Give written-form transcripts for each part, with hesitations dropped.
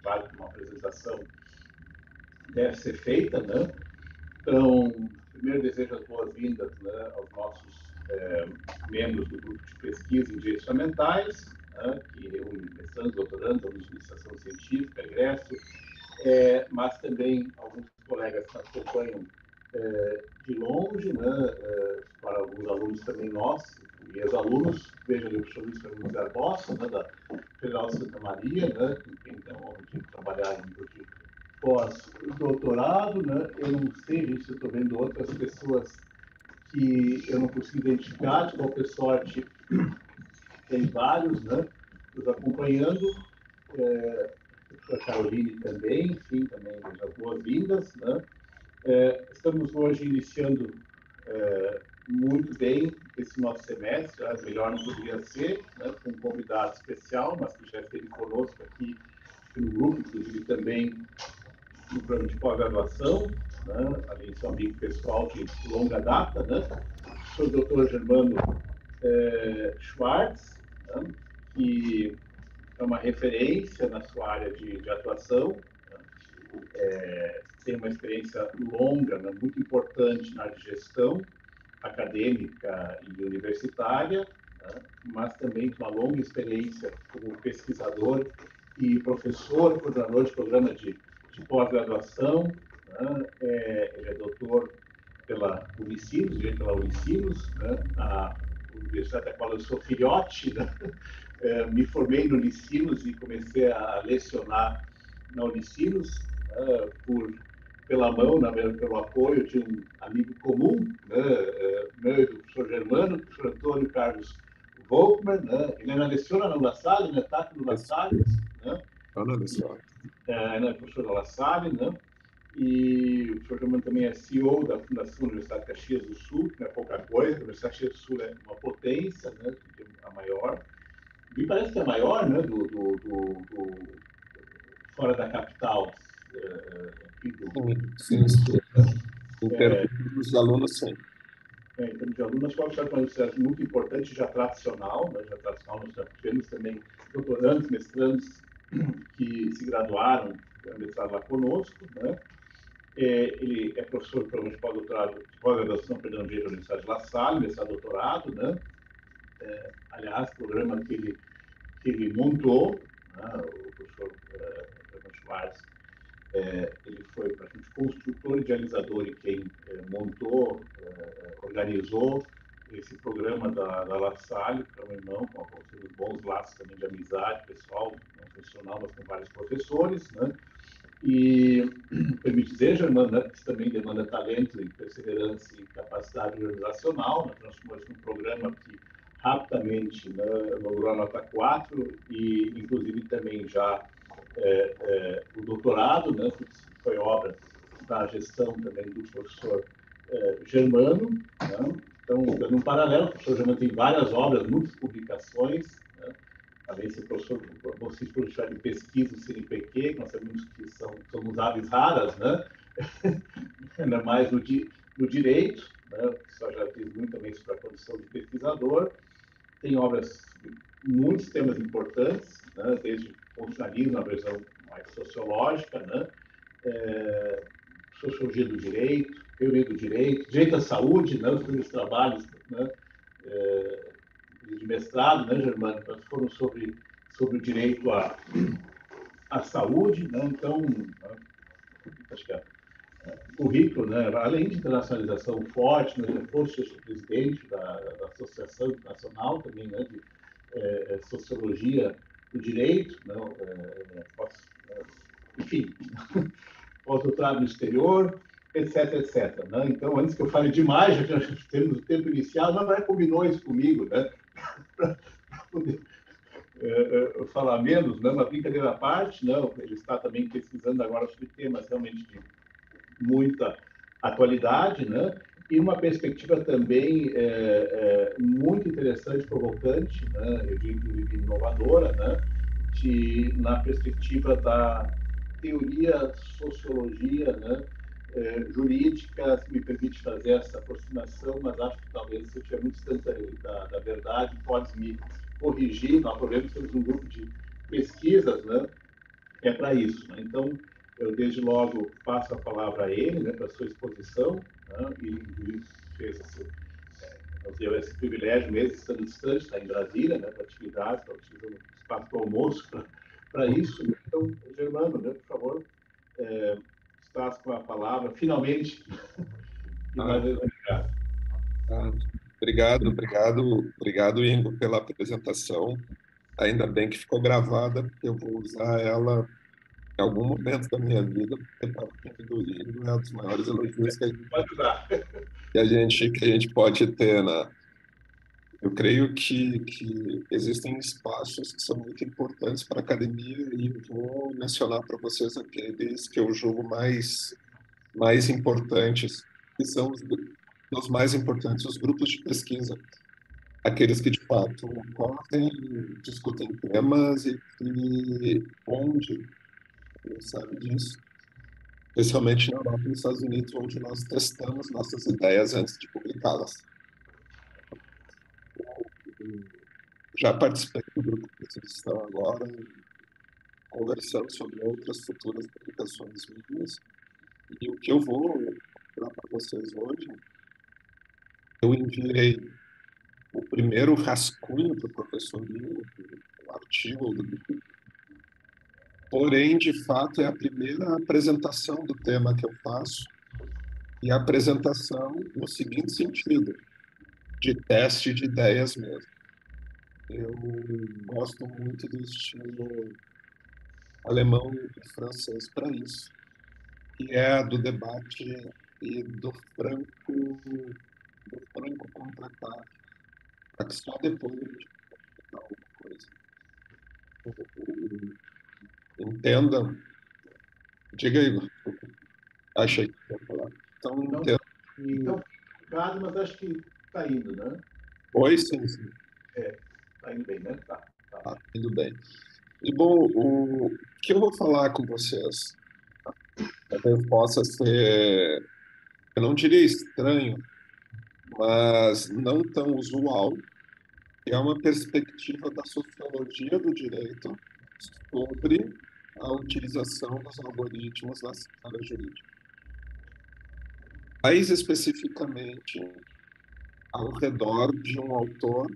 claro que uma apresentação deve ser feita, né? Então, primeiro desejo as boas-vindas, né, aos nossos membros do grupo de pesquisa em direitos fundamentais, né, que reúne mestrandos, doutorandos, alunos de iniciação científica, egresso, mas também alguns colegas que acompanham de longe, né, para alguns alunos também nossos, e ex-alunos, veja ali o professor Luiz Fernando Garbosa, né, da Federal de Santa Maria, né, com quem tem a honra de trabalhar em nível de pós-doutorado, né, eu não sei, gente, se eu estou vendo outras pessoas que eu não consigo identificar, de qualquer sorte, tem vários, né, nos acompanhando, a Caroline também, enfim, também as boas-vindas, né. Estamos hoje iniciando muito bem esse nosso semestre, melhor não poderia ser, né, com um convidado especial, mas que já esteve conosco aqui no grupo, inclusive também no programa de pós-graduação, né, além de seu amigo pessoal de longa data, né, o Dr. Germano Schwartz, né, que é uma referência na sua área de atuação, né, tem uma experiência longa, né, muito importante na área de gestão acadêmica e universitária, né, mas também uma longa experiência como pesquisador e professor, coordenador de programa de pós-graduação, né, ele é doutor pela Unicinos, pela Unicinos, né, a universidade da qual eu sou filhote, né, me formei no Unicinos e comecei a lecionar na Unicinos, pela mão, pelo apoio de um amigo comum, né, meu e do professor Germano, professor Antônio Carlos Volkmann, né, ele ainda leciona no La Salle, né, está no La Salle, né, é professor da La Salle, né, e o professor Germano também é CEO da Fundação Universidade de Caxias do Sul, que não é pouca coisa, a Universidade de Caxias do Sul é uma potência, né, a maior, me parece que é a maior, né, fora da capital, aqui sim. Em termos de alunos, sim. Em termos de alunos, acho que é uma universidade muito importante, já tradicional, né, nós já tivemos também doutorandos, mestrandos que se graduaram, mestrado lá conosco, né. Ele é professor do programa de pós-doutorado, de pós-graduação, perdão, de Universidade de La Salle, mestrado doutorado, né. Aliás, programa que ele montou, né, o professor Schwartz, ele foi praticamente construtor, idealizador e quem montou, organizou esse programa da La Salle, que é um irmão, com bons laços também de amizade pessoal, não profissional, mas com vários professores, né? E permite dizer, Germano, né, que isso também demanda talento e perseverança e capacidade organizacional, né, transformou isso num programa que rapidamente, né, logrou a nota 4 e, inclusive, também já o doutorado, né, que foi obra da gestão também do professor Germano, né? Então, no paralelo, o professor Germano tem várias obras, muitas publicações, né? Além de ser professor de pesquisa do CNPq, que nós sabemos que somos aves raras, né? Ainda mais no direito, né? Que só já fiz muito também sobre a condição de pesquisador. Tem obras sobre muitos temas importantes, né? Desde funcionalismo, a versão mais sociológica, né? Sociologia do direito, teoria do direito, direito à saúde, né? Os primeiros trabalhos, né? De mestrado, né, Germano, foram sobre o direito à saúde, né? Então, acho que o currículo, né, além de internacionalização forte, né, já fosse presidente da Associação Internacional também, né, de Sociologia do Direito, né, enfim, pós-doutorado no exterior, etc, etc. Né? Então, antes que eu fale demais, já que temos o tempo inicial, não combinou isso comigo, né? Para poder falar menos, né? Uma brincadeira à parte, não, ele está também pesquisando agora sobre temas realmente de muita atualidade, né? E uma perspectiva também muito interessante, provocante, né? Eu digo, inclusive, inovadora, né? Na perspectiva da teoria, sociologia, né? Jurídica, se me permite fazer essa aproximação, mas acho que talvez se eu estiver muito distante da verdade, pode me corrigir. Nós, por exemplo, temos um grupo de pesquisas, né? é para isso, né? Então, eu desde logo passo a palavra a ele, né, para a sua exposição, né, e ele fez esse privilégio mesmo, estando distante, está em Brasília, né, para atividades, está utilizando o espaço do almoço para isso. Então, Germano, né, por favor, estás com a palavra, finalmente, e mais obrigado. Obrigado, Ingo, pela apresentação. Ainda bem que ficou gravada, porque eu vou usar ela em algum momento da minha vida, porque para o do Ingo é um dos maiores elogios que a gente pode ter, né? Eu creio que existem espaços que são muito importantes para a academia e eu vou mencionar para vocês aqueles que eu julgo mais importantes, que são os mais importantes, os grupos de pesquisa, aqueles que de fato correm, discutem temas e que onde, você sabe disso, especialmente na Europa e nos Estados Unidos, onde nós testamos nossas ideias antes de publicá-las. Já participei do grupo que vocês estão agora, conversando sobre outras futuras publicações minhas. E o que eu vou mostrar para vocês hoje, eu enviei o primeiro rascunho para o professor Lino, o artigo do grupo. Porém, de fato, é a primeira apresentação do tema que eu faço, e a apresentação no seguinte sentido, de teste de ideias mesmo. Eu gosto muito do estilo alemão e francês para isso, que é do debate e do franco contra-ataque, para que só depois a gente falar alguma coisa. Entendam. Diga aí, achei que ia falar. Então, entendam. Então, complicado, mas acho que está indo, né? Oi, sim. Está indo bem, né? Tá indo bem. E, bom, o que eu vou falar com vocês talvez possa ser, eu não diria estranho, mas não tão usual, que é uma perspectiva da sociologia do direito sobre a utilização dos algoritmos na área jurídica. Mais especificamente, ao redor de um autor,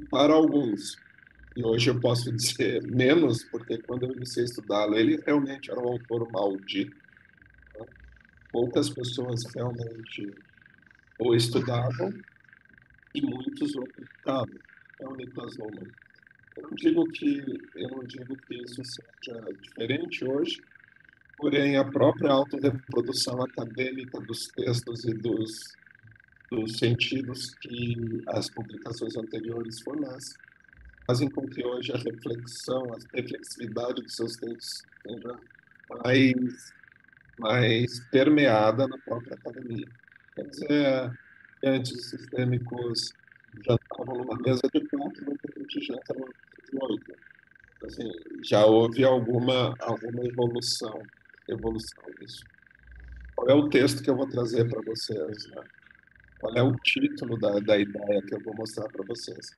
para alguns, e hoje eu posso dizer menos, porque quando eu iniciei a estudá-lo, ele realmente era um autor maldito. Poucas pessoas realmente o estudavam e muitos o publicavam. É o Niklas Luhmann. Eu não digo que isso seja diferente hoje, porém a própria autorreprodução acadêmica dos textos e dos sentidos que as publicações anteriores fornecem fazem com que hoje a reflexão, a reflexividade dos seus textos seja mais permeada na própria academia. Quer dizer, antes os sistêmicos já estavam numa mesa de 4, no que a gente janta numa mesa de 8. Assim, já houve alguma evolução nisso. Qual é o texto que eu vou trazer para vocês? Né? Qual é o título da ideia que eu vou mostrar para vocês?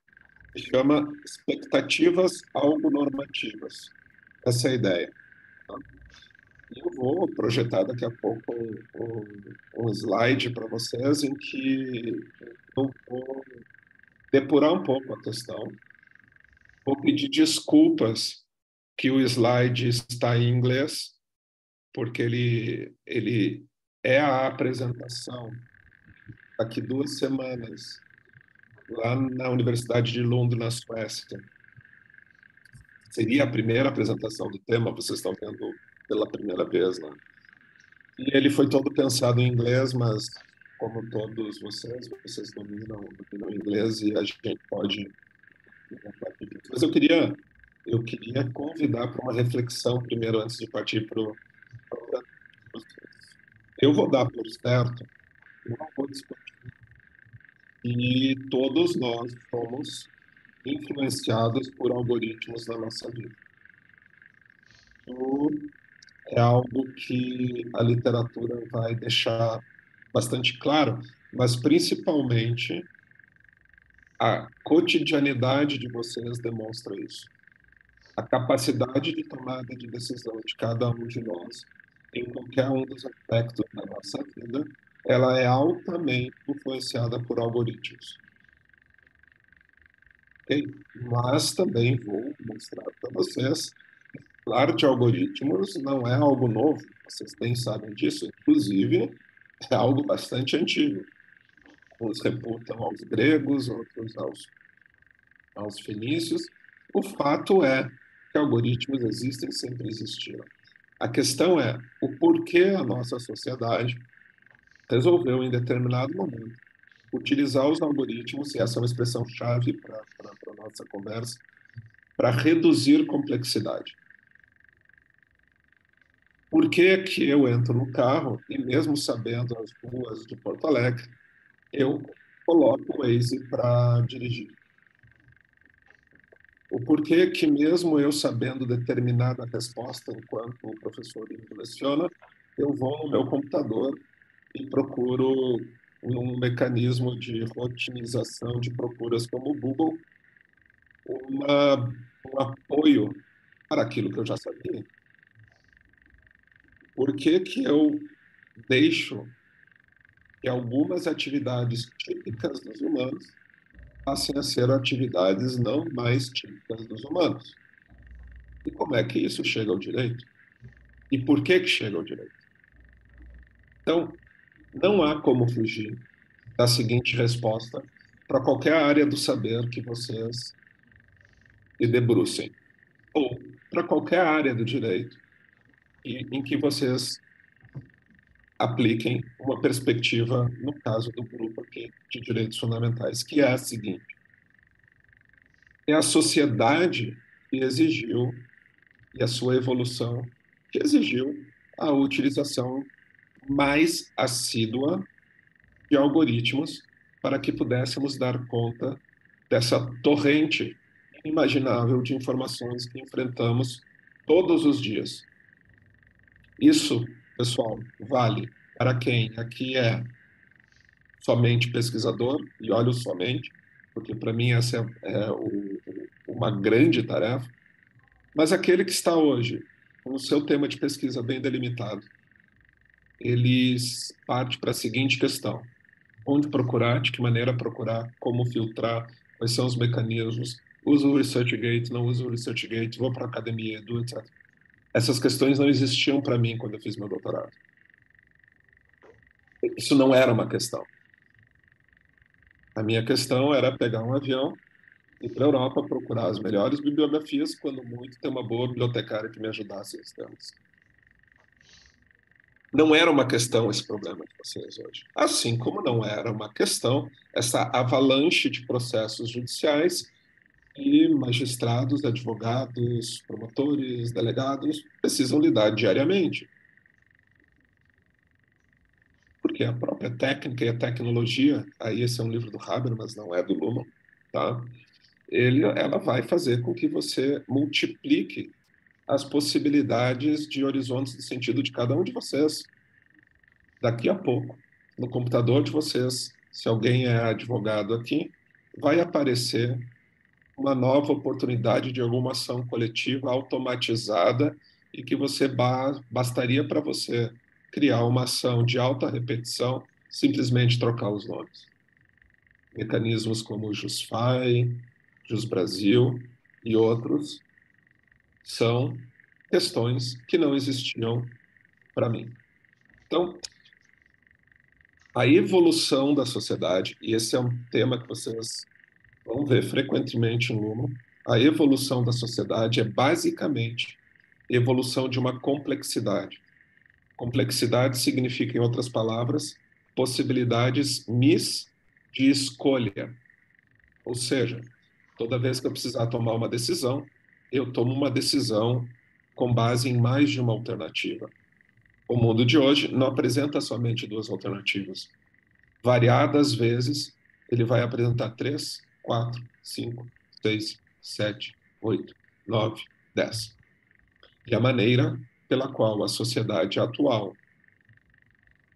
Se chama Expectativas Algo-Normativas. Essa é a ideia. Tá? Eu vou projetar daqui a pouco um slide para vocês em que eu vou depurar um pouco a questão. Vou pedir desculpas que o slide está em inglês, porque ele é a apresentação daqui 2 semanas lá na Universidade de Lund, na Suécia. Seria a primeira apresentação do tema, vocês estão vendo pela primeira vez, né? E ele foi todo pensado em inglês, mas como todos vocês dominam inglês e a gente pode... Mas eu queria convidar para uma reflexão primeiro, antes de partir para o... Eu vou dar por certo, eu não vou discutir, e todos nós somos influenciados por algoritmos na nossa vida. Isso é algo que a literatura vai deixar bastante claro, mas principalmente a cotidianidade de vocês demonstra isso. A capacidade de tomada de decisão de cada um de nós, em qualquer um dos aspectos da nossa vida, ela é altamente influenciada por algoritmos. Ok? Mas também vou mostrar para vocês, claro, de algoritmos não é algo novo, vocês bem sabem disso, inclusive é algo bastante antigo. Uns reputam aos gregos, outros aos fenícios. O fato é que algoritmos existem, sempre existiram. A questão é o porquê a nossa sociedade resolveu, em determinado momento, utilizar os algoritmos, e essa é uma expressão-chave para a nossa conversa, para reduzir complexidade. Por que que eu entro no carro e, mesmo sabendo as ruas de Porto Alegre, eu coloco o Waze para dirigir? O porquê que, mesmo eu sabendo determinada resposta enquanto o professor leciona, eu vou no meu computador e procuro um mecanismo de rotinização de procuras como o Google, um apoio para aquilo que eu já sabia. Por que que eu deixo que algumas atividades típicas dos humanos passem a ser atividades não mais típicas dos humanos? E como é que isso chega ao direito? E por que que chega ao direito? Então, não há como fugir da seguinte resposta para qualquer área do saber que vocês se debrucem, ou para qualquer área do direito em que vocês apliquem uma perspectiva, no caso do grupo aqui de direitos fundamentais, que é a seguinte: é a sociedade que exigiu, e a sua evolução, que exigiu a utilização mais assídua de algoritmos para que pudéssemos dar conta dessa torrente inimaginável de informações que enfrentamos todos os dias. Isso, pessoal, vale para quem aqui é somente pesquisador, e olho somente, porque para mim essa uma grande tarefa, mas aquele que está hoje com o seu tema de pesquisa bem delimitado, eles parte para a seguinte questão: onde procurar, de que maneira procurar, como filtrar, quais são os mecanismos, uso o ResearchGate, não uso o ResearchGate, vou para a academia, Edu, etc. Essas questões não existiam para mim quando eu fiz meu doutorado. Isso não era uma questão. A minha questão era pegar um avião e ir para a Europa procurar as melhores bibliografias, quando muito ter uma boa bibliotecária que me ajudasse em temas. Não era uma questão esse problema de vocês hoje. Assim como não era uma questão essa avalanche de processos judiciais e magistrados, advogados, promotores, delegados precisam lidar diariamente. Porque a própria técnica e a tecnologia, aí esse é um livro do Habermas, não é do Luhmann, tá? Ela vai fazer com que você multiplique as possibilidades de horizontes de sentido de cada um de vocês. Daqui a pouco, no computador de vocês, se alguém é advogado aqui, vai aparecer uma nova oportunidade de alguma ação coletiva automatizada e que bastaria para você criar uma ação de alta repetição, simplesmente trocar os nomes. Mecanismos como o JusFi, JusBrasil e outros são questões que não existiam para mim. Então, a evolução da sociedade, e esse é um tema que vocês vão ver frequentemente em Luhmann, a evolução da sociedade é basicamente evolução de uma complexidade. Complexidade significa, em outras palavras, possibilidades de escolha. Ou seja, toda vez que eu precisar tomar uma decisão, eu tomo uma decisão com base em mais de uma alternativa. O mundo de hoje não apresenta somente duas alternativas. Variadas vezes, ele vai apresentar 3, 4, 5, 6, 7, 8, 9, 10. E a maneira pela qual a sociedade atual,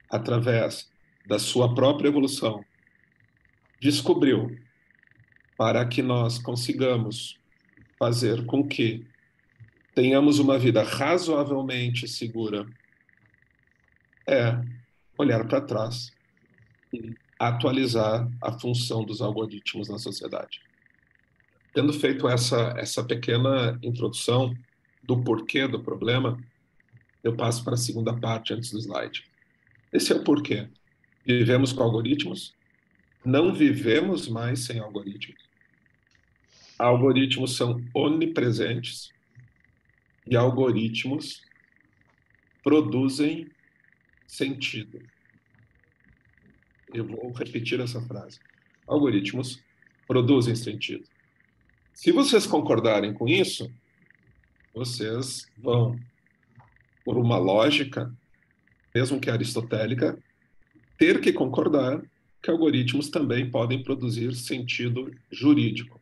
através da sua própria evolução, descobriu para que nós consigamos fazer com que tenhamos uma vida razoavelmente segura é olhar para trás e atualizar a função dos algoritmos na sociedade. Tendo feito essa pequena introdução do porquê do problema, eu passo para a segunda parte antes do slide. Esse é o porquê. Vivemos com algoritmos, não vivemos mais sem algoritmos. Algoritmos são onipresentes e algoritmos produzem sentido. Eu vou repetir essa frase. Algoritmos produzem sentido. Se vocês concordarem com isso, vocês vão, por uma lógica, mesmo que aristotélica, ter que concordar que algoritmos também podem produzir sentido jurídico.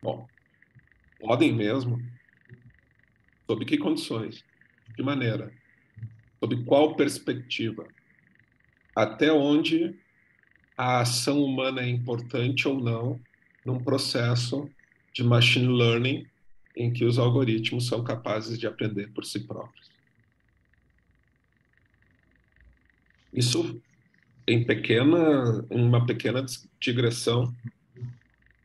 Bom, podem mesmo? Sob que condições? De que maneira? Sob qual perspectiva? Até onde a ação humana é importante ou não num processo de machine learning em que os algoritmos são capazes de aprender por si próprios. Isso, em uma pequena digressão,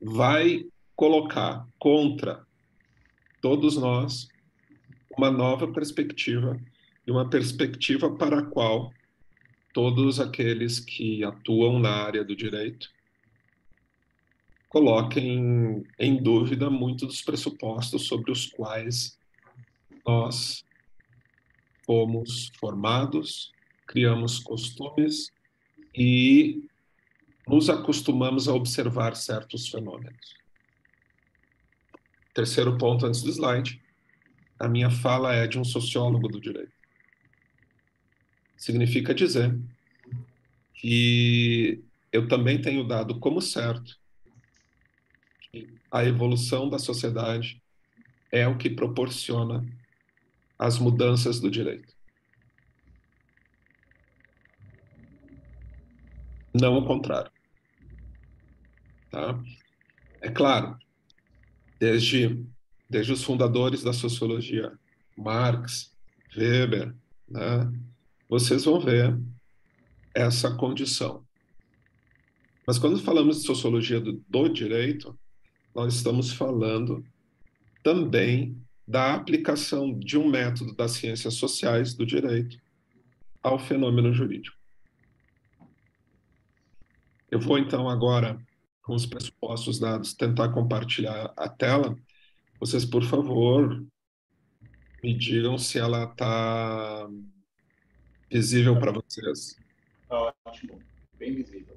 vai colocar contra todos nós uma nova perspectiva e uma perspectiva para a qual todos aqueles que atuam na área do direito coloquem em dúvida muitos dos pressupostos sobre os quais nós fomos formados, criamos costumes e nos acostumamos a observar certos fenômenos. Terceiro ponto antes do slide, a minha fala é de um sociólogo do direito. Significa dizer que eu também tenho dado como certo que a evolução da sociedade é o que proporciona as mudanças do direito. Não o contrário. Tá? É claro, desde os fundadores da sociologia, Marx, Weber, né, vocês vão ver essa condição. Mas quando falamos de sociologia do direito, nós estamos falando também da aplicação de um método das ciências sociais do direito ao fenômeno jurídico. Eu vou, então, agora, com os pressupostos dados, tentar compartilhar a tela. Vocês, por favor, me digam se ela está visível para vocês. Ótimo, bem visível.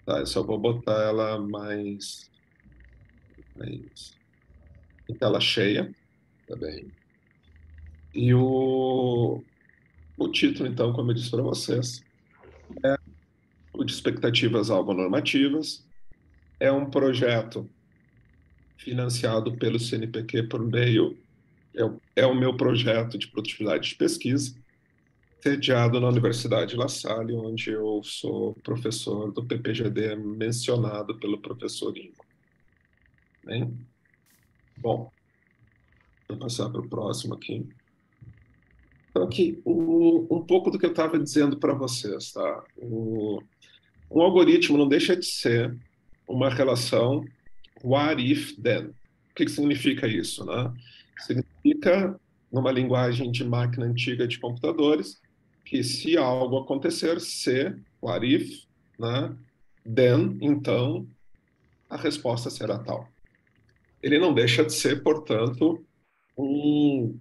Tá, eu só vou botar ela mais em tela cheia, tá bem? E o título, então, como eu disse para vocês, é o de expectativas algo-normativas. É um projeto financiado pelo CNPq por meio, é o meu projeto de produtividade de pesquisa, sediado na Universidade La Salle, onde eu sou professor do PPGD mencionado pelo professor Ingo. Bem? Bom, vou passar para o próximo aqui. Então, aqui, um pouco do que eu estava dizendo para vocês, tá? Um algoritmo não deixa de ser uma relação what if then. O que significa isso, né? Significa, numa linguagem de máquina antiga de computadores, que se algo acontecer, se, what if, né? Then, então, a resposta será tal. Ele não deixa de ser, portanto, um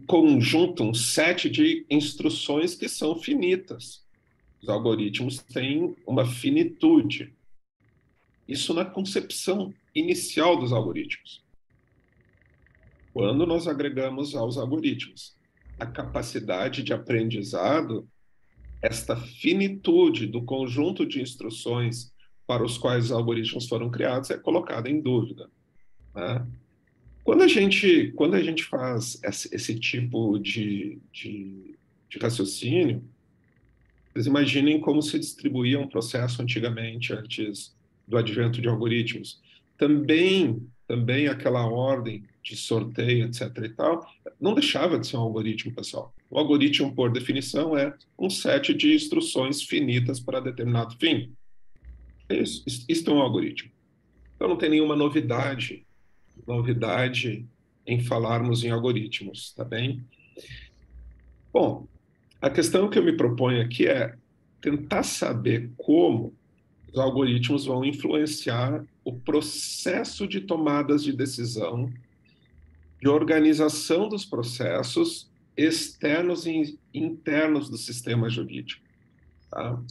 conjunto, um set de instruções que são finitas. Os algoritmos têm uma finitude. Isso na concepção inicial dos algoritmos. Quando nós agregamos aos algoritmos a capacidade de aprendizado, esta finitude do conjunto de instruções para os quais os algoritmos foram criados é colocada em dúvida, né? Quando a gente faz esse tipo de raciocínio, vocês imaginem como se distribuía um processo antigamente, antes do advento de algoritmos. também aquela ordem de sorteio, etc. e tal, não deixava de ser um algoritmo, pessoal. O algoritmo, por definição, é um set de instruções finitas para determinado fim. É isso. Isso é um algoritmo. Então, não tem nenhuma novidade em falarmos em algoritmos, tá bem? Bom, a questão que eu me proponho aqui é tentar saber como os algoritmos vão influenciar o processo de tomadas de decisão, de organização dos processos externos e internos do sistema jurídico. Tá?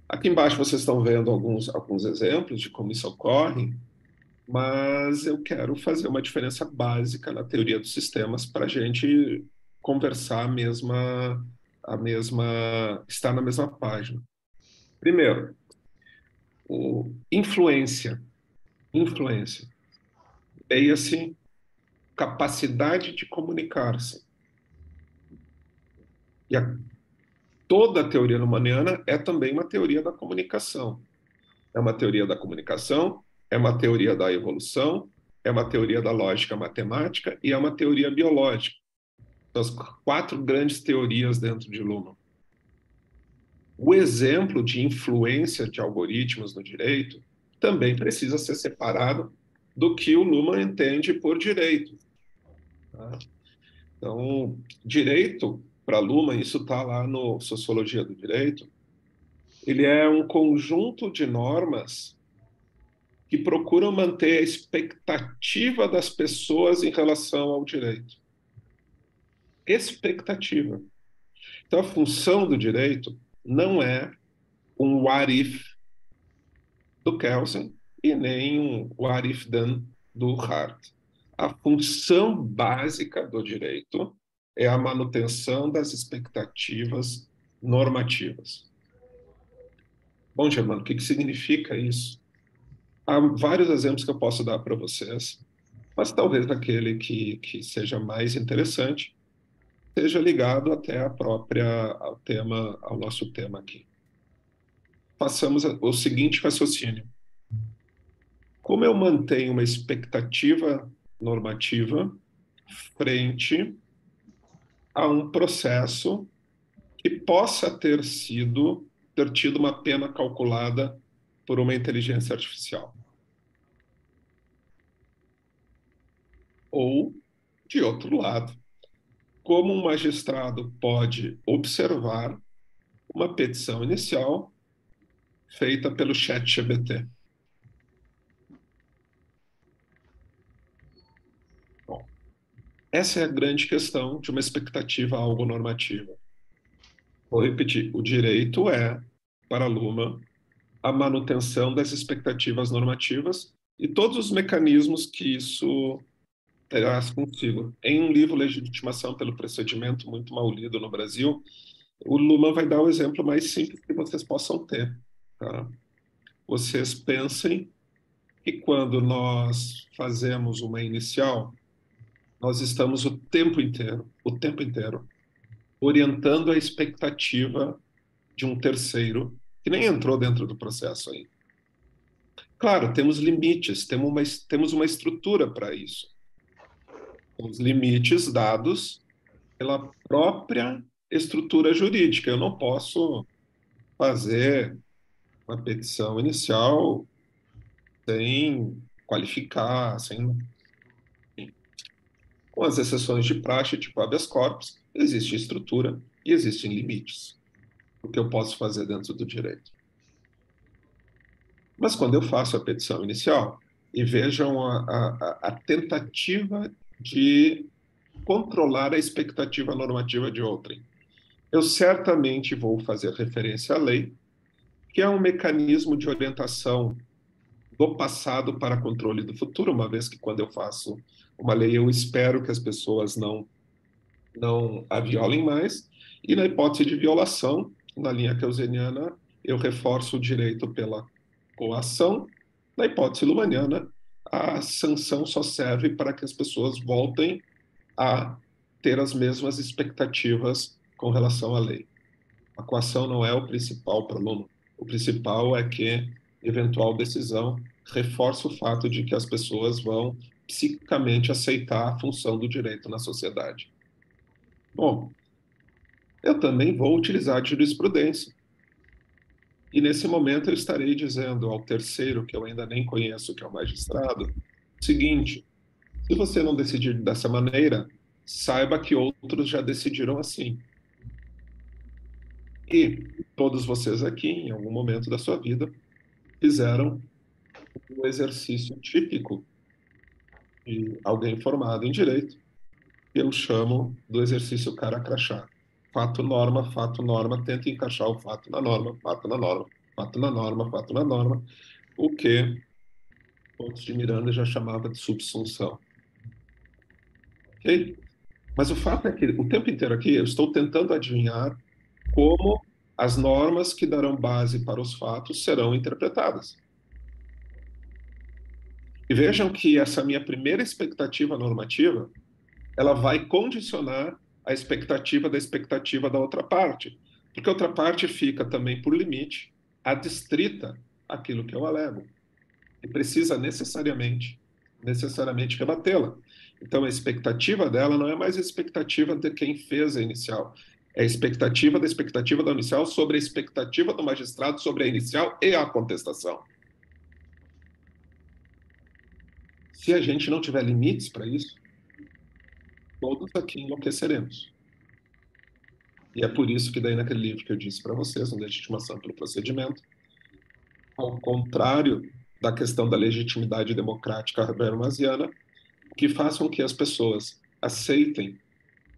Aqui embaixo vocês estão vendo alguns exemplos de como isso ocorre, mas eu quero fazer uma diferença básica na teoria dos sistemas para a gente conversar estar na mesma página. Primeiro, influência. Leia-se capacidade de comunicar-se. E toda a teoria lumaniana é também uma teoria da comunicação. É uma teoria da comunicação, é uma teoria da evolução, é uma teoria da lógica matemática e é uma teoria biológica. São as 4 grandes teorias dentro de Luhmann. O exemplo de influência de algoritmos no direito também precisa ser separado do que o Luhmann entende por direito. Tá? Então, direito, para Luhmann, isso está lá no Sociologia do Direito, ele é um conjunto de normas que procuram manter a expectativa das pessoas em relação ao direito. Expectativa. Então, a função do direito não é um what if do Kelsen e nem um what if then do Hart. A função básica do direito é a manutenção das expectativas normativas. Bom, Germano, o que significa isso? Há vários exemplos que eu posso dar para vocês, mas talvez aquele que seja mais interessante seja ligado até ao nosso tema aqui. Façamos o seguinte raciocínio. Como eu mantenho uma expectativa normativa frente a um processo que possa ter tido uma pena calculada por uma inteligência artificial? Ou, de outro lado, como um magistrado pode observar uma petição inicial feita pelo ChatGPT? Bom, essa é a grande questão de uma expectativa algo normativa. Vou repetir, o direito é, para Luhmann, a manutenção das expectativas normativas e todos os mecanismos que isso traz consigo. Em um livro, Legitimação pelo Procedimento, muito mal lido no Brasil, o Luhmann vai dar o exemplo mais simples que vocês possam ter. Tá? Vocês pensem que quando nós fazemos uma inicial, nós estamos o tempo inteiro, orientando a expectativa de um terceiro que nem entrou dentro do processo ainda. Claro, temos limites, temos uma estrutura para isso. Os limites dados pela própria estrutura jurídica. Eu não posso fazer uma petição inicial sem qualificar, com as exceções de praxe, tipo habeas corpus, existe estrutura e existem limites do que eu posso fazer dentro do direito. Mas quando eu faço a petição inicial, e vejam a tentativa de controlar a expectativa normativa de outrem, eu certamente vou fazer referência à lei, que é um mecanismo de orientação do passado para controle do futuro, uma vez que quando eu faço uma lei, eu espero que as pessoas não a violem mais, e na hipótese de violação, na linha keuseniana, eu reforço o direito pela coação, na hipótese luhmanniana, a sanção só serve para que as pessoas voltem a ter as mesmas expectativas com relação à lei. A coação não é o principal para o Luhmann. O principal é que eventual decisão reforça o fato de que as pessoas vão psiquicamente aceitar a função do direito na sociedade. Bom, eu também vou utilizar a jurisprudência. E nesse momento eu estarei dizendo ao terceiro, que eu ainda nem conheço, que é o magistrado, o seguinte: se você não decidir dessa maneira, saiba que outros já decidiram assim. E todos vocês aqui, em algum momento da sua vida, fizeram o exercício típico de alguém formado em direito, que eu chamo do exercício cara crachá. Fato, norma, tenta encaixar o fato na norma, fato na norma, fato na norma, fato na norma, o que Pontes de Miranda já chamava de subsunção. Ok? Mas o fato é que o tempo inteiro aqui eu estou tentando adivinhar como as normas que darão base para os fatos serão interpretadas. E vejam que essa minha primeira expectativa normativa, ela vai condicionar a expectativa da outra parte, porque a outra parte fica também, por limite, adstrita àquilo que eu alego, e precisa necessariamente rebatê-la. Então, a expectativa dela não é mais a expectativa de quem fez a inicial, é a expectativa da inicial sobre a expectativa do magistrado sobre a inicial e a contestação. Se a gente não tiver limites para isso, todos aqui enlouqueceremos. E é por isso que daí naquele livro que eu disse para vocês, no Legitimação pelo Procedimento, ao contrário da questão da legitimidade democrática habermasiana, que façam que as pessoas aceitem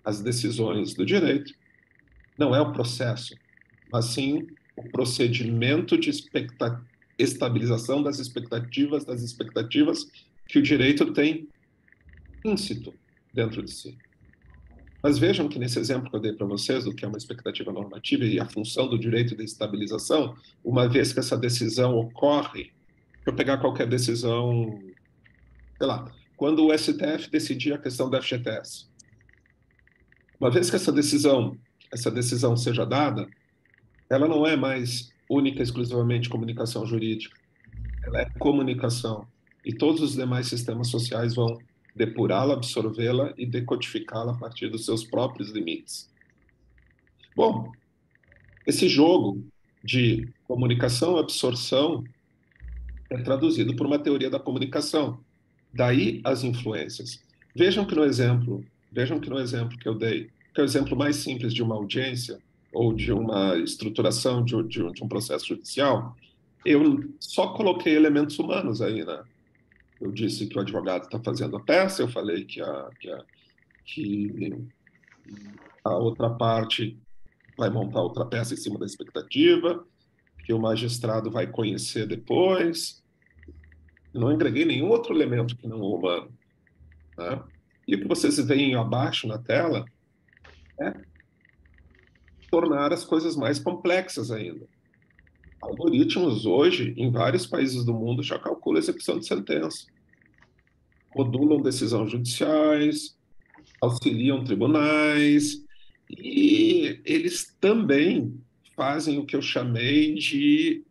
as decisões do direito, não é o processo, mas sim o procedimento de estabilização das expectativas que o direito tem íncito dentro de si. Mas vejam que nesse exemplo que eu dei para vocês, do que é uma expectativa normativa e a função do direito de estabilização, uma vez que essa decisão ocorre, deixa eu pegar qualquer decisão, sei lá, quando o STF decidir a questão do FGTS. Uma vez que essa decisão seja dada, ela não é mais única e exclusivamente comunicação jurídica, ela é comunicação. E todos os demais sistemas sociais vão depurá-la, absorvê-la e decodificá-la a partir dos seus próprios limites. Bom, esse jogo de comunicação e absorção é traduzido por uma teoria da comunicação. Daí as influências. Vejam que no exemplo que eu dei, que é o exemplo mais simples de uma audiência ou de uma estruturação de um processo judicial, eu só coloquei elementos humanos aí, né? Eu disse que o advogado está fazendo a peça, eu falei que a outra parte vai montar outra peça em cima da expectativa, que o magistrado vai conhecer depois. Eu não agreguei nenhum outro elemento que não o humano. Né? E o que vocês veem abaixo na tela é tornar as coisas mais complexas ainda. Algoritmos hoje, em vários países do mundo, já calculam a execução de sentença. Modulam decisões judiciais, auxiliam tribunais, e eles também fazem o que eu chamei de,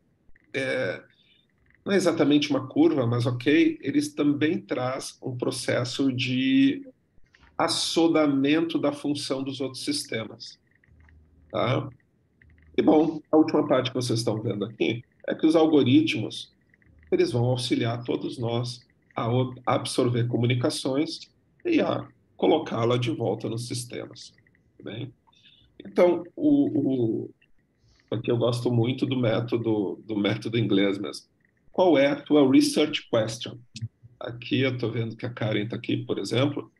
não é exatamente uma curva, mas ok, eles também trazem um processo de assodamento da função dos outros sistemas. Tá? E, bom, a última parte que vocês estão vendo aqui é que os algoritmos eles vão auxiliar todos nós a absorver comunicações e a colocá-la de volta nos sistemas. Bem? Então, aqui eu gosto muito do método inglês mesmo. Qual é a tua research question? Aqui eu estou vendo que a Karen está aqui, por exemplo,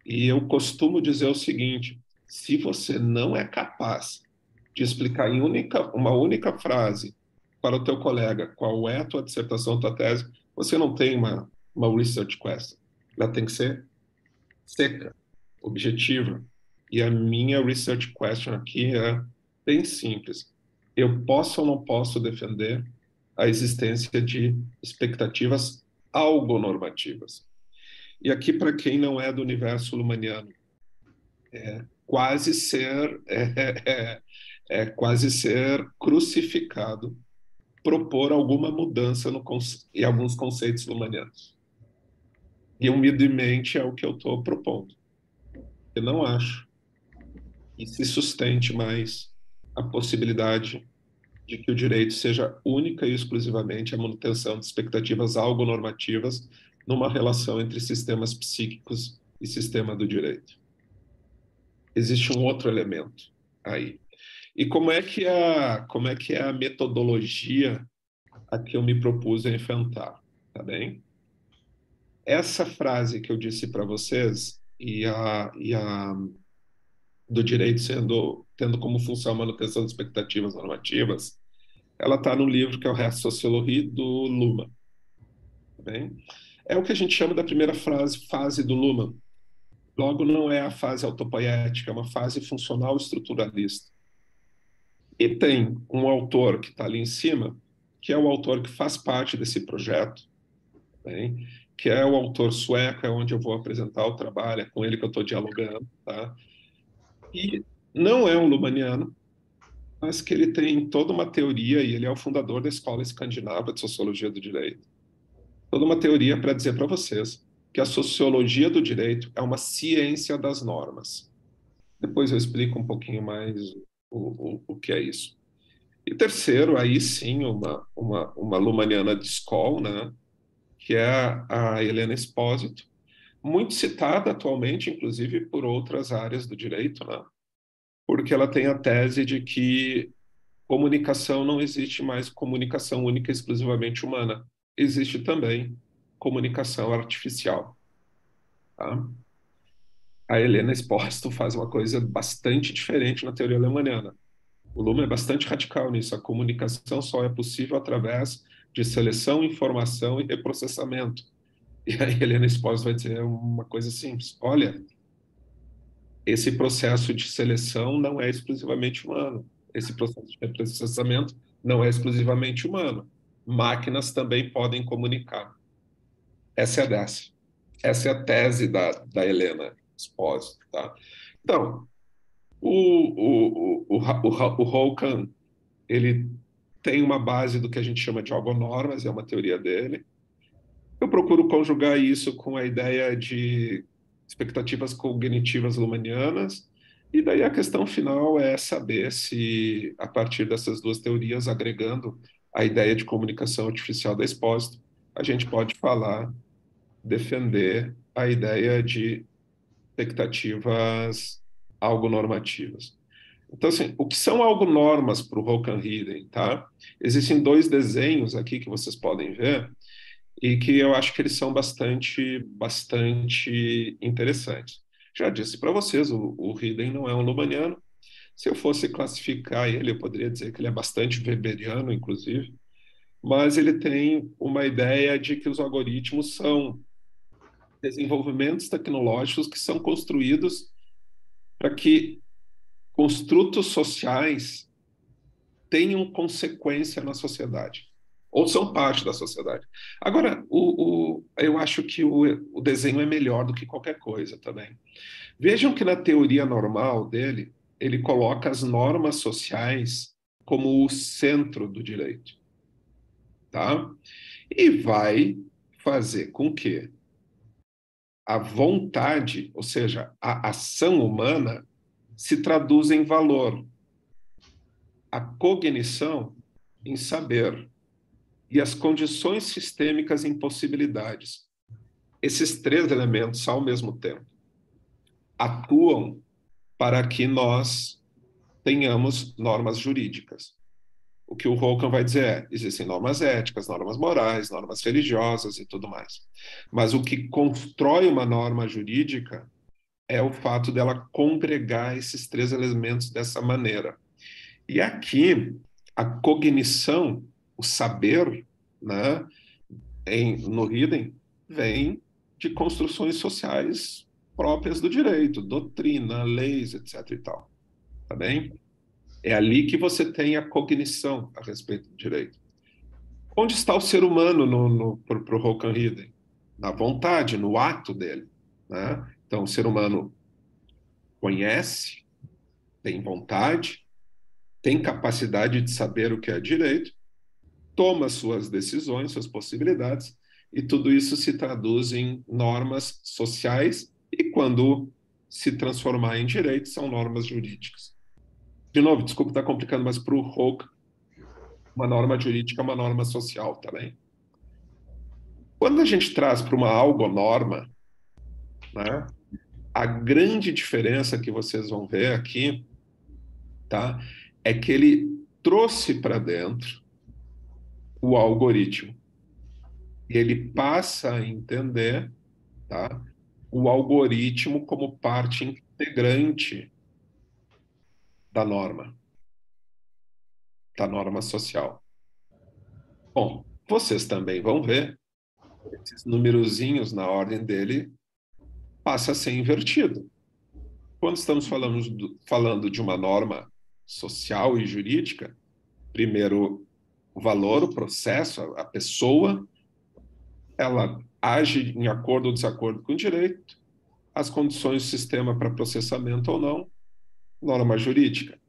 e eu costumo dizer o seguinte: se você não é capaz de explicar em uma única frase para o teu colega qual é a tua dissertação, tua tese, você não tem uma research question. Ela tem que ser seca, objetiva. E a minha research question aqui é bem simples. Eu posso ou não posso defender a existência de expectativas algo normativas? E aqui, para quem não é do universo lumaniano, quase ser quase ser crucificado propor alguma mudança em alguns conceitos lumanianos. E humildemente é o que eu estou propondo. Eu não acho que se sustente mais a possibilidade de que o direito seja única e exclusivamente a manutenção de expectativas algo normativas numa relação entre sistemas psíquicos e sistema do direito. Existe um outro elemento aí. E como é que é a metodologia a que eu me propus a enfrentar, tá bem? Essa frase que eu disse para vocês e a do direito tendo como função a manutenção de expectativas normativas, ela está no livro que é o Sociologie do Luhmann, tá bem? É o que a gente chama da primeira fase do Luhmann. Logo, não é a fase autopoética, é uma fase funcional estruturalista. E tem um autor que está ali em cima, que é o autor que faz parte desse projeto, bem? Que é o autor sueco, é onde eu vou apresentar o trabalho, é com ele que eu estou dialogando, tá? E não é um lumaniano, mas que ele tem toda uma teoria, e ele é o fundador da Escola Escandinava de Sociologia do Direito, toda uma teoria para dizer para vocês que a sociologia do direito é uma ciência das normas. Depois eu explico um pouquinho mais o que é isso. E terceiro, aí sim, uma lumaniana de escola, né, que é a Helena Espósito, muito citada atualmente, inclusive, por outras áreas do direito, né, porque ela tem a tese de que comunicação não existe mais comunicação única e exclusivamente humana. Existe também comunicação artificial. Tá? A Helena Espósito faz uma coisa bastante diferente na teoria lemaniana. O Luhmann é bastante radical nisso. A comunicação só é possível através de seleção, informação e reprocessamento. E a Helena Espósito vai dizer uma coisa simples. Olha, esse processo de seleção não é exclusivamente humano. Esse processo de reprocessamento não é exclusivamente humano. Máquinas também podem comunicar. Essa é a dessa. Essa é a tese da Helena Espósito. Tá? Então, o Håkan, ele tem uma base do que a gente chama de algonormas, é uma teoria dele. Eu procuro conjugar isso com a ideia de expectativas cognitivas lumanianas, e daí a questão final é saber se, a partir dessas duas teorias, agregando a ideia de comunicação artificial da Espósito, a gente pode falar, defender a ideia de expectativas algo normativas. Então, assim, o que são algo normas para o Håkan Hiden, tá? Existem dois desenhos aqui que vocês podem ver e que eu acho que eles são bastante interessantes. Já disse para vocês, o Hiden não é um Lobaniano. Se eu fosse classificar ele, eu poderia dizer que ele é bastante weberiano, inclusive, mas ele tem uma ideia de que os algoritmos são desenvolvimentos tecnológicos que são construídos para que construtos sociais tenham consequência na sociedade, ou são parte da sociedade. Agora, eu acho que o desenho é melhor do que qualquer coisa também. Vejam que na teoria normal dele, ele coloca as normas sociais como o centro do direito, tá? E vai fazer com que a vontade, ou seja, a ação humana, se traduza em valor, a cognição em saber e as condições sistêmicas em possibilidades. Esses três elementos, ao mesmo tempo, atuam para que nós tenhamos normas jurídicas. O que o Håkan vai dizer é: existem normas éticas, normas morais, normas religiosas e tudo mais. Mas o que constrói uma norma jurídica é o fato dela congregar esses três elementos dessa maneira. E aqui, a cognição, o saber, né, no Hidden, vem de construções sociais próprias do direito, doutrina, leis, etc. e tal. Tá bem? É ali que você tem a cognição a respeito do direito. Onde está o ser humano para o Håkan Hidden? Na vontade, no ato dele. Né? Então, o ser humano conhece, tem vontade, tem capacidade de saber o que é direito, toma suas decisões, suas possibilidades, e tudo isso se traduz em normas sociais e, quando se transformar em direito, são normas jurídicas. De novo, desculpa estar complicando, mas para o Hoek, uma norma jurídica é uma norma social, tá bem? Quando a gente traz para uma algonorma, né, a grande diferença que vocês vão ver aqui, tá, é que ele trouxe para dentro o algoritmo. E ele passa a entender, tá, o algoritmo como parte integrante da norma social. Bom, vocês também vão ver, esses numerozinhos na ordem dele passa a ser invertido. Quando estamos falando de uma norma social e jurídica, primeiro o valor, o processo, a pessoa, ela age em acordo ou desacordo com o direito, as condições do sistema para processamento ou não, norma jurídica.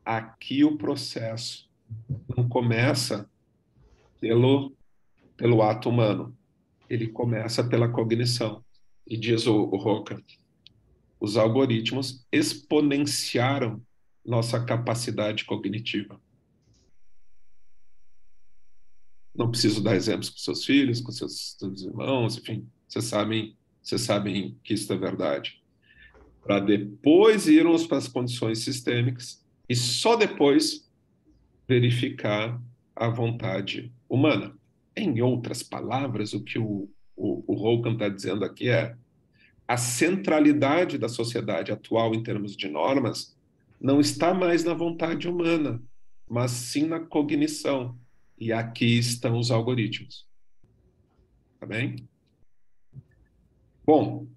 Aqui o processo não começa pelo ato humano, ele começa pela cognição. E diz o Roca, os algoritmos exponenciaram nossa capacidade cognitiva. Não preciso dar exemplos com seus filhos, com seus irmãos, enfim, vocês sabem que isso é verdade. Para depois irmos para as condições sistêmicas e só depois verificar a vontade humana. Em outras palavras, o que o Hogan está dizendo aqui é a centralidade da sociedade atual em termos de normas não está mais na vontade humana, mas sim na cognição. E aqui estão os algoritmos. Tá bem? Bom,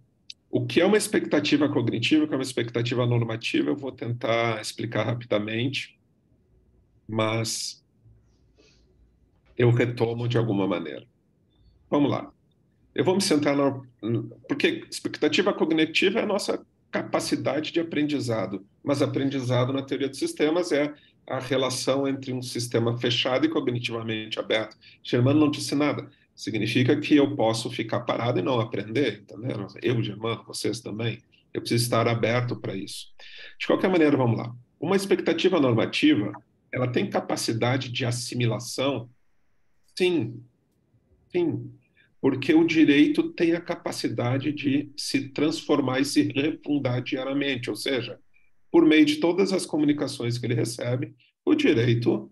o que é uma expectativa cognitiva, o que é uma expectativa normativa, eu vou tentar explicar rapidamente, mas eu retomo de alguma maneira. Vamos lá. Eu vou me centrar porque expectativa cognitiva é a nossa capacidade de aprendizado, mas aprendizado na teoria dos sistemas é a relação entre um sistema fechado e cognitivamente aberto. Germano não disse nada. Significa que eu posso ficar parado e não aprender, entendeu? Eu, Germano, vocês também. Eu preciso estar aberto para isso. De qualquer maneira, vamos lá. Uma expectativa normativa, ela tem capacidade de assimilação? Sim, sim, porque o direito tem a capacidade de se transformar e se refundar diariamente, ou seja, por meio de todas as comunicações que ele recebe, o direito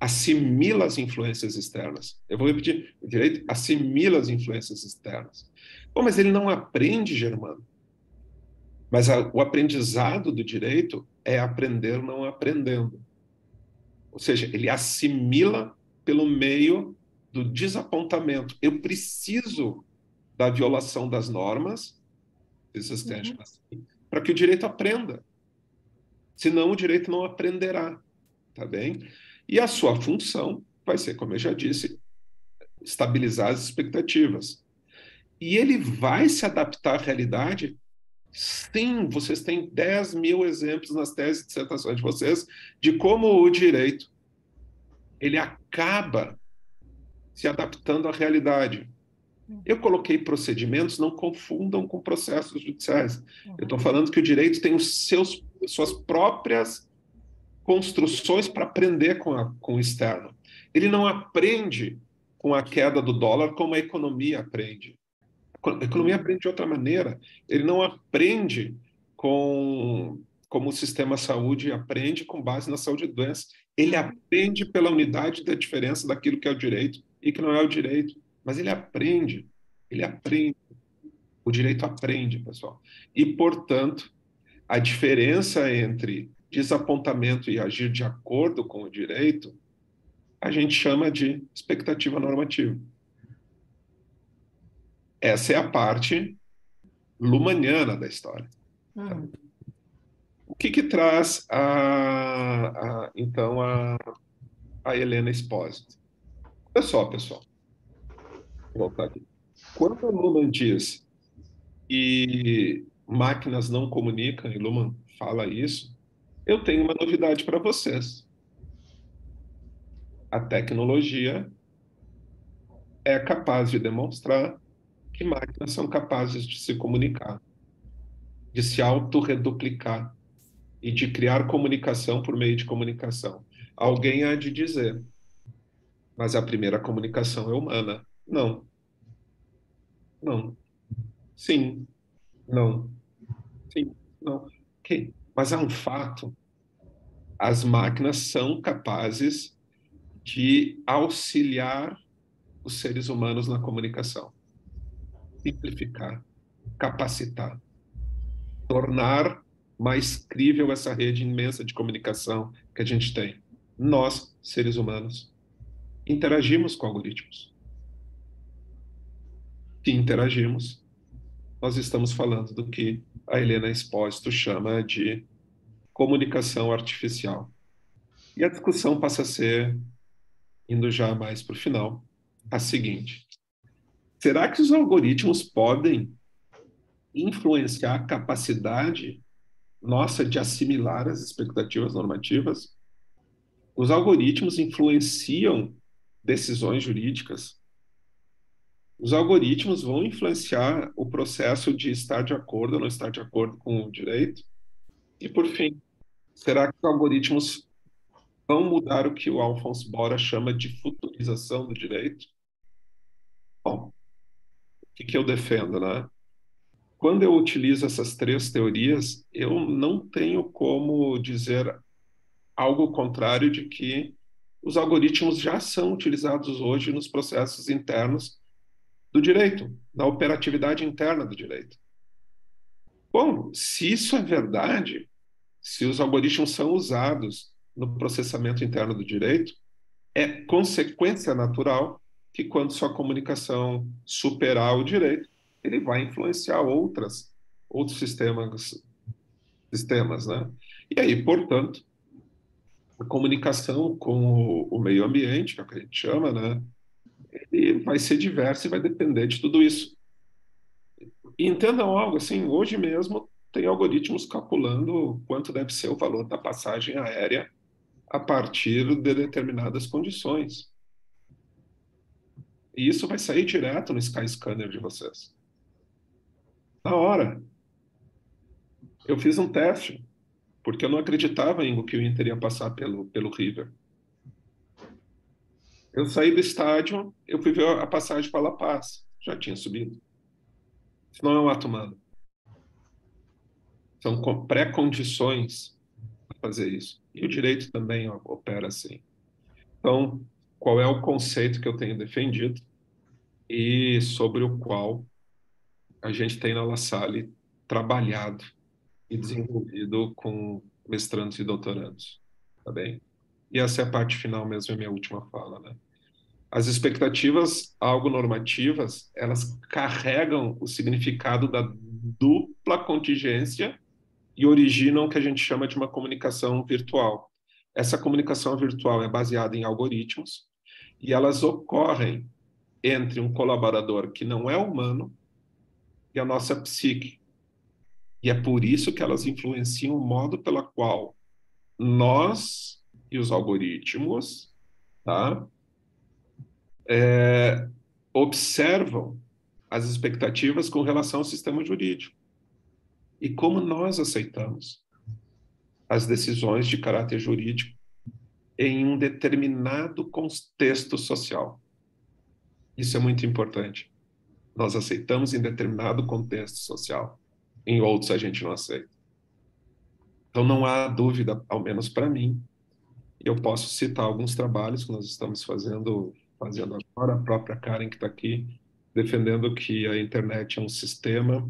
assimila as influências externas. Eu vou repetir, o direito assimila as influências externas. Bom, mas ele não aprende, Germano. Mas o aprendizado do direito é aprender não aprendendo. Ou seja, ele assimila pelo meio do desapontamento. Eu preciso da violação das normas existentes para que o direito aprenda. Senão o direito não aprenderá, tá bem? E a sua função vai ser, como eu já disse, estabilizar as expectativas. E ele vai se adaptar à realidade? Sim, vocês têm 10 mil exemplos nas teses e dissertações de vocês de como o direito ele acaba se adaptando à realidade. Eu coloquei procedimentos, não confundam com processos judiciais. Eu estou falando que o direito tem suas próprias construções para aprender com o externo. Ele não aprende com a queda do dólar como a economia aprende. A economia aprende de outra maneira. Ele não aprende como o sistema saúde aprende com base na saúde e doença. Ele aprende pela unidade da diferença daquilo que é o direito e que não é o direito. Mas ele aprende. Ele aprende. O direito aprende, pessoal. E, portanto, a diferença entre desapontamento e agir de acordo com o direito, a gente chama de expectativa normativa. Essa é a parte lumaniana da história. O que traz então a Helena Espósito? Olha só, pessoal. Vou voltar aqui. Quando o Luhmann diz que máquinas não comunicam, e Luhmann fala isso, eu tenho uma novidade para vocês. A tecnologia é capaz de demonstrar que máquinas são capazes de se comunicar, de se autorreduplicar e de criar comunicação por meio de comunicação. Alguém há de dizer, mas a primeira comunicação é humana. Não, não, sim, não, sim, não. Ok, mas é um fato. As máquinas são capazes de auxiliar os seres humanos na comunicação, simplificar, capacitar, tornar mais crível essa rede imensa de comunicação que a gente tem. Nós, seres humanos, interagimos com algoritmos. Se interagimos, nós estamos falando do que a Helena Espósito chama de comunicação artificial. E a discussão passa a ser, indo já mais para o final, a seguinte: será que os algoritmos podem influenciar a capacidade nossa de assimilar as expectativas normativas? Os algoritmos influenciam decisões jurídicas? Os algoritmos vão influenciar o processo de estar de acordo ou não estar de acordo com o direito? E, por fim, será que os algoritmos vão mudar o que o Alphonse Bora chama de futurização do direito? Bom, o que eu defendo, né? Quando eu utilizo essas três teorias, eu não tenho como dizer algo contrário de que os algoritmos já são utilizados hoje nos processos internos do direito, na operatividade interna do direito. Bom, se isso é verdade, se os algoritmos são usados no processamento interno do direito, é consequência natural que quando sua comunicação superar o direito, ele vai influenciar outros sistemas, né? E aí, portanto, a comunicação com o meio ambiente, que é o que a gente chama, né? E vai ser diversa e vai depender de tudo isso. E entendam algo assim, hoje mesmo tem algoritmos calculando quanto deve ser o valor da passagem aérea a partir de determinadas condições. E isso vai sair direto no Skyscanner de vocês. Na hora. Eu fiz um teste, porque eu não acreditava em que o Inter ia passar pelo River. Eu saí do estádio, eu fui ver a passagem para La Paz. Já tinha subido. Isso não é um ato humano. São pré-condições para fazer isso. E o direito também opera assim. Então, qual é o conceito que eu tenho defendido e sobre o qual a gente tem na La Salle trabalhado e desenvolvido com mestrandos e doutorandos, tá bem? E essa é a parte final mesmo, é a minha última fala, né? As expectativas algo normativas, elas carregam o significado da dupla contingência e originam o que a gente chama de uma comunicação virtual. Essa comunicação virtual é baseada em algoritmos e elas ocorrem entre um colaborador que não é humano e a nossa psique. E é por isso que elas influenciam o modo pela qual nós e os algoritmos, tá, observam as expectativas com relação ao sistema jurídico e como nós aceitamos as decisões de caráter jurídico em um determinado contexto social. Isso é muito importante. Nós aceitamos em determinado contexto social, em outros a gente não aceita. Então não há dúvida, ao menos para mim, eu posso citar alguns trabalhos que nós estamos fazendo agora, a própria Karen que está aqui, defendendo que a internet é um sistema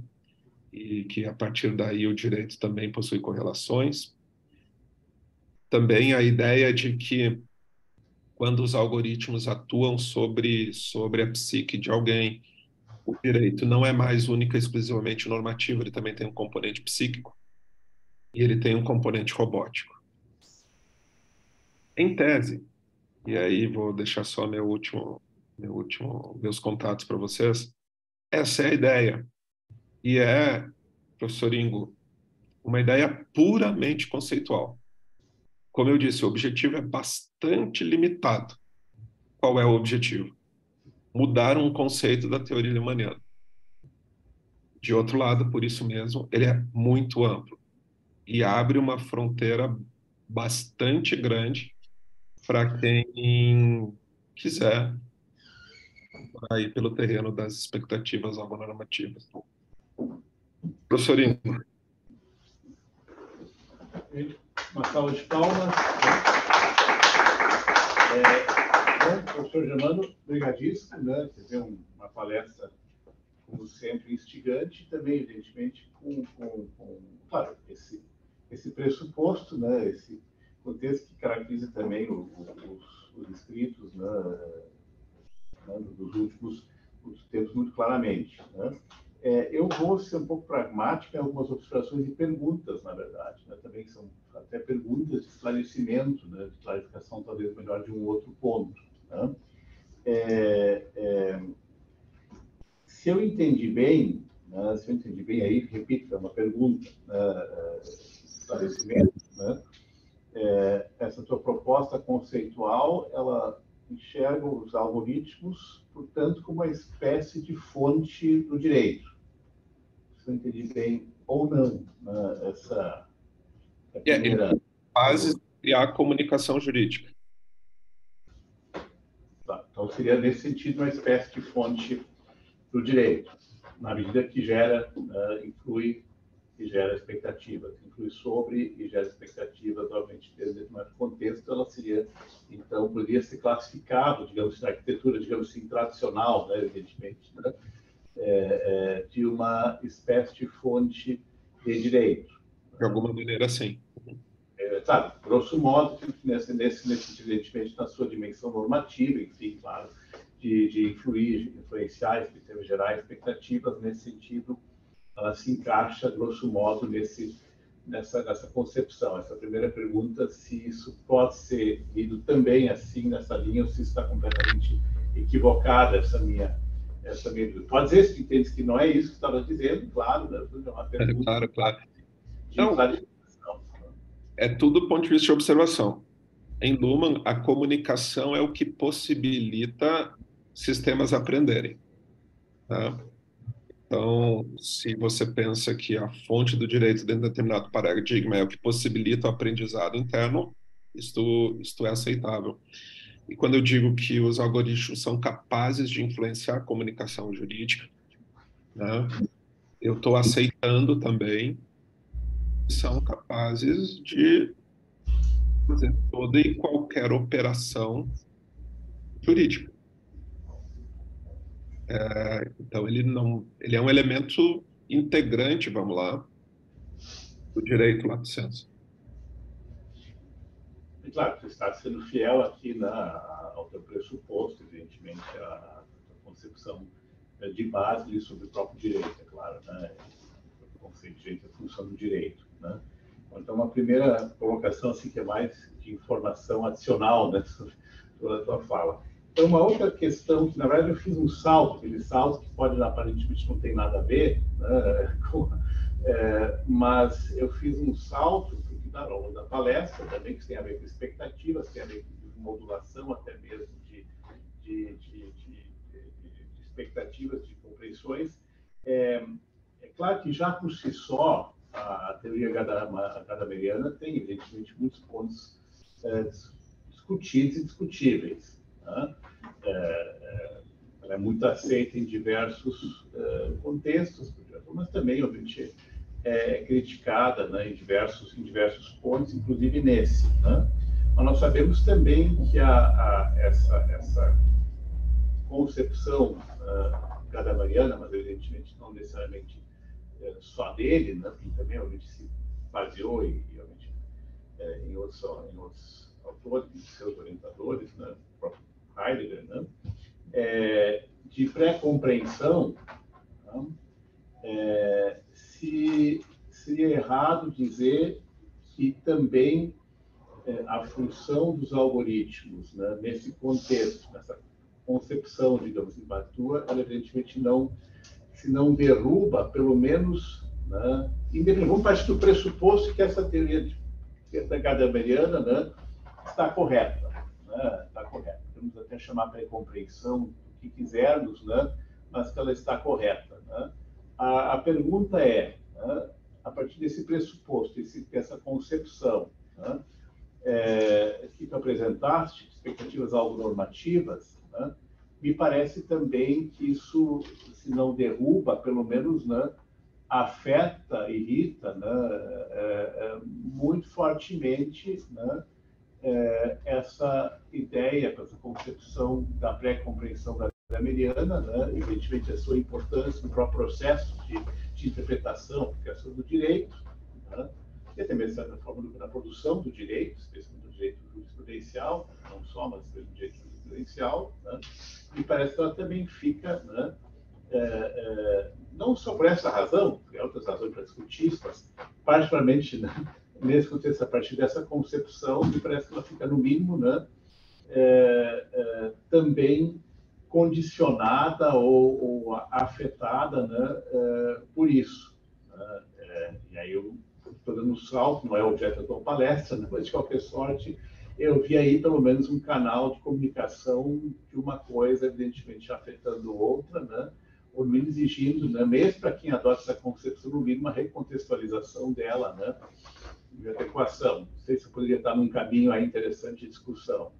e que a partir daí o direito também possui correlações. Também a ideia de que quando os algoritmos atuam sobre a psique de alguém, o direito não é mais única e exclusivamente normativo, ele também tem um componente psíquico e ele tem um componente robótico. Em tese, e aí vou deixar só meus contatos para vocês, essa é a ideia. E é, professor Ingo, uma ideia puramente conceitual. Como eu disse, o objetivo é bastante limitado. qual é o objetivo? Mudar um conceito da teoria riemanniana. De outro lado, por isso mesmo, ele é muito amplo e abre uma fronteira bastante grande para quem quiser ir pelo terreno das expectativas homonormativas. Professorinho. Uma salva de palmas. Bom, professor Germano, obrigadíssimo, né? Você teve uma palestra, como sempre, instigante, também, evidentemente, claro, esse pressuposto, né? Esse contexto que caracteriza também os escritos, né? Dos últimos tempos muito claramente, né? Eu vou ser um pouco pragmático em algumas observações e perguntas, na verdade, né? Também são até perguntas de esclarecimento, né? De clarificação, talvez, melhor de um outro ponto, né? Se eu entendi bem, né? Se eu entendi bem, aí, repito, é uma pergunta, esclarecimento, né? Essa tua proposta conceitual, ela enxerga os algoritmos, portanto, como uma espécie de fonte do direito. Se eu entendi bem ou não, né? Essa é a primeira... Bases de criar comunicação jurídica. Tá, então, seria, nesse sentido, uma espécie de fonte do direito, na medida que influi e gera expectativas, influi sobre e gera expectativas, obviamente, dentro de determinado contexto, ela seria, então, poderia ser classificado, digamos, na arquitetura, digamos assim, tradicional, né, evidentemente, né, de uma espécie de fonte de direito. De alguma maneira, sim. Claro, grosso modo, nesse evidentemente, na sua dimensão normativa, enfim, claro, de influenciar, em termos gerais, expectativas, nesse sentido, ela se encaixa, grosso modo, nessa concepção. Essa primeira pergunta, se isso pode ser lido também assim, nessa linha, ou se está completamente equivocada essa minha dúvida. Pode dizer, se tu entendes que não é isso que estava dizendo, claro, né? É uma pergunta Claro. de clarificação. É tudo do ponto de vista de observação. Em Luhmann, a comunicação é o que possibilita sistemas aprenderem, tá? Então, se você pensa que a fonte do direito dentro de determinado paradigma é o que possibilita o aprendizado interno, isto é aceitável. E quando eu digo que os algoritmos são capazes de influenciar a comunicação jurídica, né, eu estou aceitando também que são capazes de fazer toda e qualquer operação jurídica. Então, ele é um elemento integrante, vamos lá, do direito lato sensu. E, claro, você está sendo fiel aqui ao teu pressuposto, evidentemente, a concepção de base sobre o próprio direito, é claro, né? O conceito de direito é a função do direito, né? Então, uma primeira colocação, assim, que é mais de informação adicional, né, sobre toda a tua fala. Então, uma outra questão, que na verdade eu fiz um salto, aquele salto que pode, aparentemente, não tem nada a ver, né, mas eu fiz um salto, ao longo da palestra, também que tem a ver com expectativas, tem a ver com modulação até mesmo de expectativas, de compreensões. É claro que já por si só, a teoria gadameriana tem, evidentemente, muitos pontos discutidos e discutíveis, né? Ela é muito aceita em diversos contextos, mas também, obviamente, é criticada, né, em diversos pontos, inclusive nesse, né? Mas nós sabemos também que essa concepção gadameriana, mas evidentemente não necessariamente só dele, né, porque também obviamente se baseou em outros autores, em seus orientadores, né, o próprio Heidegger, né, de pré-compreensão, né, seria errado dizer que também a função dos algoritmos, né, nesse contexto, nessa concepção, digamos, em tua, ela evidentemente se não derruba, pelo menos, né, vamos partir do pressuposto que essa teoria gadameriana, né, está correta. Né, está correta. podemos até chamar pré-compreensão, o que quisermos, né? Mas que ela está correta. Né? A pergunta é, né? A partir desse pressuposto, dessa concepção, né? Que tu apresentaste, expectativas algo normativas, né? Me parece também que isso, se não derruba, pelo menos, né, afeta, irrita, né, muito fortemente, né, essa ideia, essa concepção da pré-compreensão gramsciana, né, evidentemente a sua importância no próprio processo de interpretação, criação do direito, né, e também, de certa forma, na produção do direito, especialmente do direito jurisprudencial, não só, mas do direito jurisprudencial, né, e parece que ela também fica, né, não só por essa razão, tem outras razões para discutir, mas particularmente, né, nesse contexto, a partir dessa concepção, me parece que ela fica, no mínimo, né, também condicionada ou afetada, né, por isso. E aí eu estou dando um salto, não é objeto da tua palestra, né, mas de qualquer sorte, eu vi aí pelo menos um canal de comunicação de uma coisa, evidentemente, afetando outra, né, ou no mínimo exigindo, né, mesmo para quem adota essa concepção, no mínimo, uma recontextualização dela, né, de adequação. Não sei se eu poderia estar num caminho aí interessante de discussão.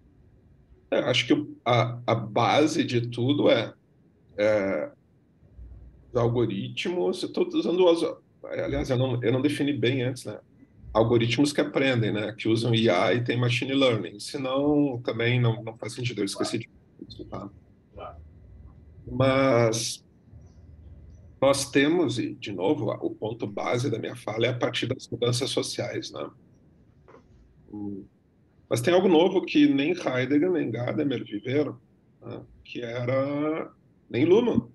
Acho que a base de tudo é os algoritmos. Eu estou usando aliás, eu não defini bem antes, né? Algoritmos que aprendem, né? Que usam IA e tem machine learning. Senão, também não faz sentido. Eu esqueci de isso, tá? Claro. Mas nós temos, e de novo, o ponto base da minha fala é a partir das mudanças sociais, né? Mas tem algo novo que nem Heidegger nem Gadamer viveram, né? Que era nem Luhmann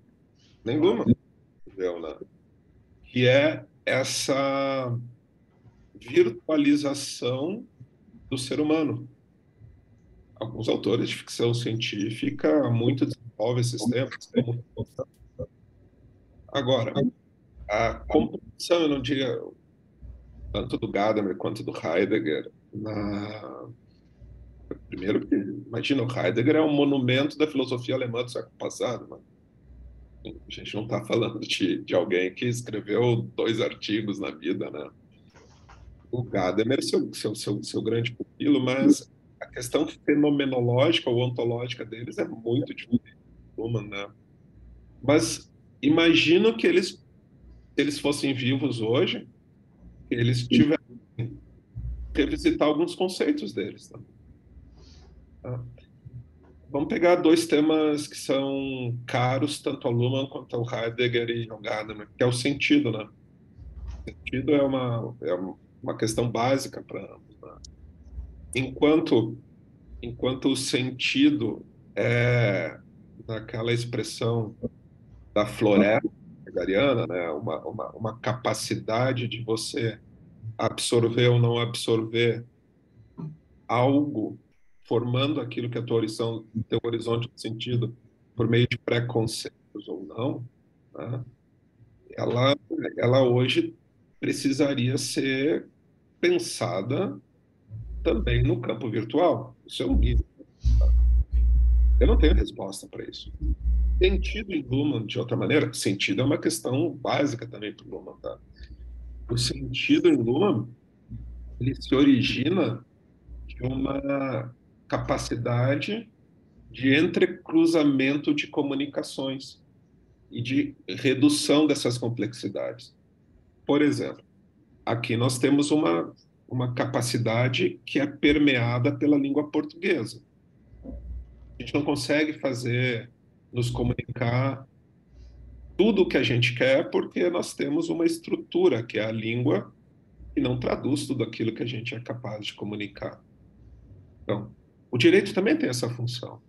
viveu, né? Que é essa virtualização do ser humano. Alguns autores de ficção científica muito desenvolvem esses temas. Agora, a composição, eu não diria tanto do Gadamer quanto do Heidegger, primeiro que, imagina, o Heidegger é um monumento da filosofia alemã do século passado, né? A gente não está falando de alguém que escreveu 2 artigos na vida, né? O Gadamer é seu grande pupilo, mas a questão fenomenológica ou ontológica deles é muito diferente do Luhmann, né? Mas imagino que se eles fossem vivos hoje, eles tivessem que revisitar alguns conceitos deles, tá? Vamos pegar 2 temas que são caros tanto ao Luhmann quanto ao Heidegger e ao Gadamer, que é o sentido, né? O sentido é uma questão básica para ambos, né? Enquanto o sentido é naquela expressão da floresta hegeliana, né? Uma capacidade de você absorver ou não absorver algo, formando aquilo que é teu horizonte de sentido por meio de preconceitos ou não, né? ela, ela hoje precisaria ser pensada também no campo virtual. Isso é um mito. Eu não tenho resposta para isso. Sentido em Luhmann, de outra maneira, sentido é uma questão básica também para o Luhmann, tá? O sentido em Luhmann, ele se origina de uma capacidade de entrecruzamento de comunicações e de redução dessas complexidades. Por exemplo, aqui nós temos uma capacidade que é permeada pela língua portuguesa. A gente não consegue nos comunicar tudo o que a gente quer porque nós temos uma estrutura, que é a língua, que não traduz tudo aquilo que a gente é capaz de comunicar. Então, o direito também tem essa função.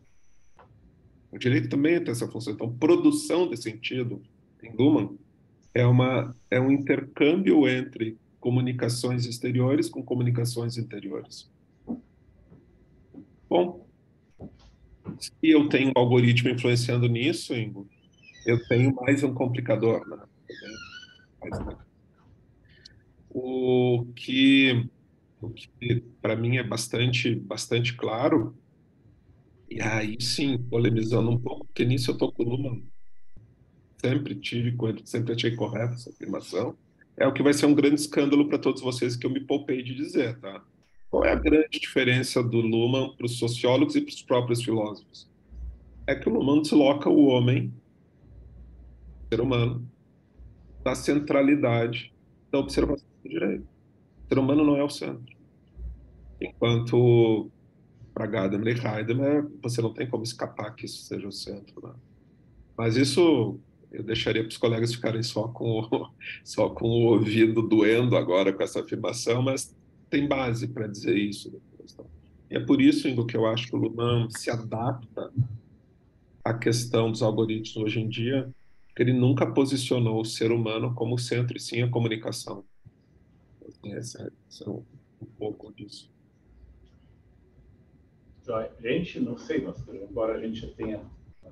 O direito também tem essa função. Então, produção de sentido, em Luhmann, é um intercâmbio entre comunicações exteriores com comunicações interiores. Bom, se eu tenho um algoritmo influenciando nisso, Ingo, eu tenho mais um complicador, né? O que, o que para mim é bastante claro E aí, sim, polemizando um pouco, porque nisso eu estou com o Luhmann, sempre tive com ele, sempre achei correta essa afirmação. É o que vai ser um grande escândalo para todos vocês que eu me poupei de dizer, tá? Qual é a grande diferença do Luhmann para os sociólogos e para os próprios filósofos? É que o Luhmann desloca o homem, o ser humano, da centralidade da observação do direito. O ser humano não é o centro. Enquanto para Gadamer e Heidegger, você não tem como escapar que isso seja o centro, né? Mas isso eu deixaria para os colegas ficarem só com o ouvido doendo agora com essa afirmação, mas tem base para dizer isso depois. Tá? E é por isso, Ingo, que eu acho que o Luhmann se adapta à questão dos algoritmos hoje em dia, que ele nunca posicionou o ser humano como centro, e sim a comunicação. Assim, esse é um pouco disso. Joia. Gente, não sei, embora a gente já tenha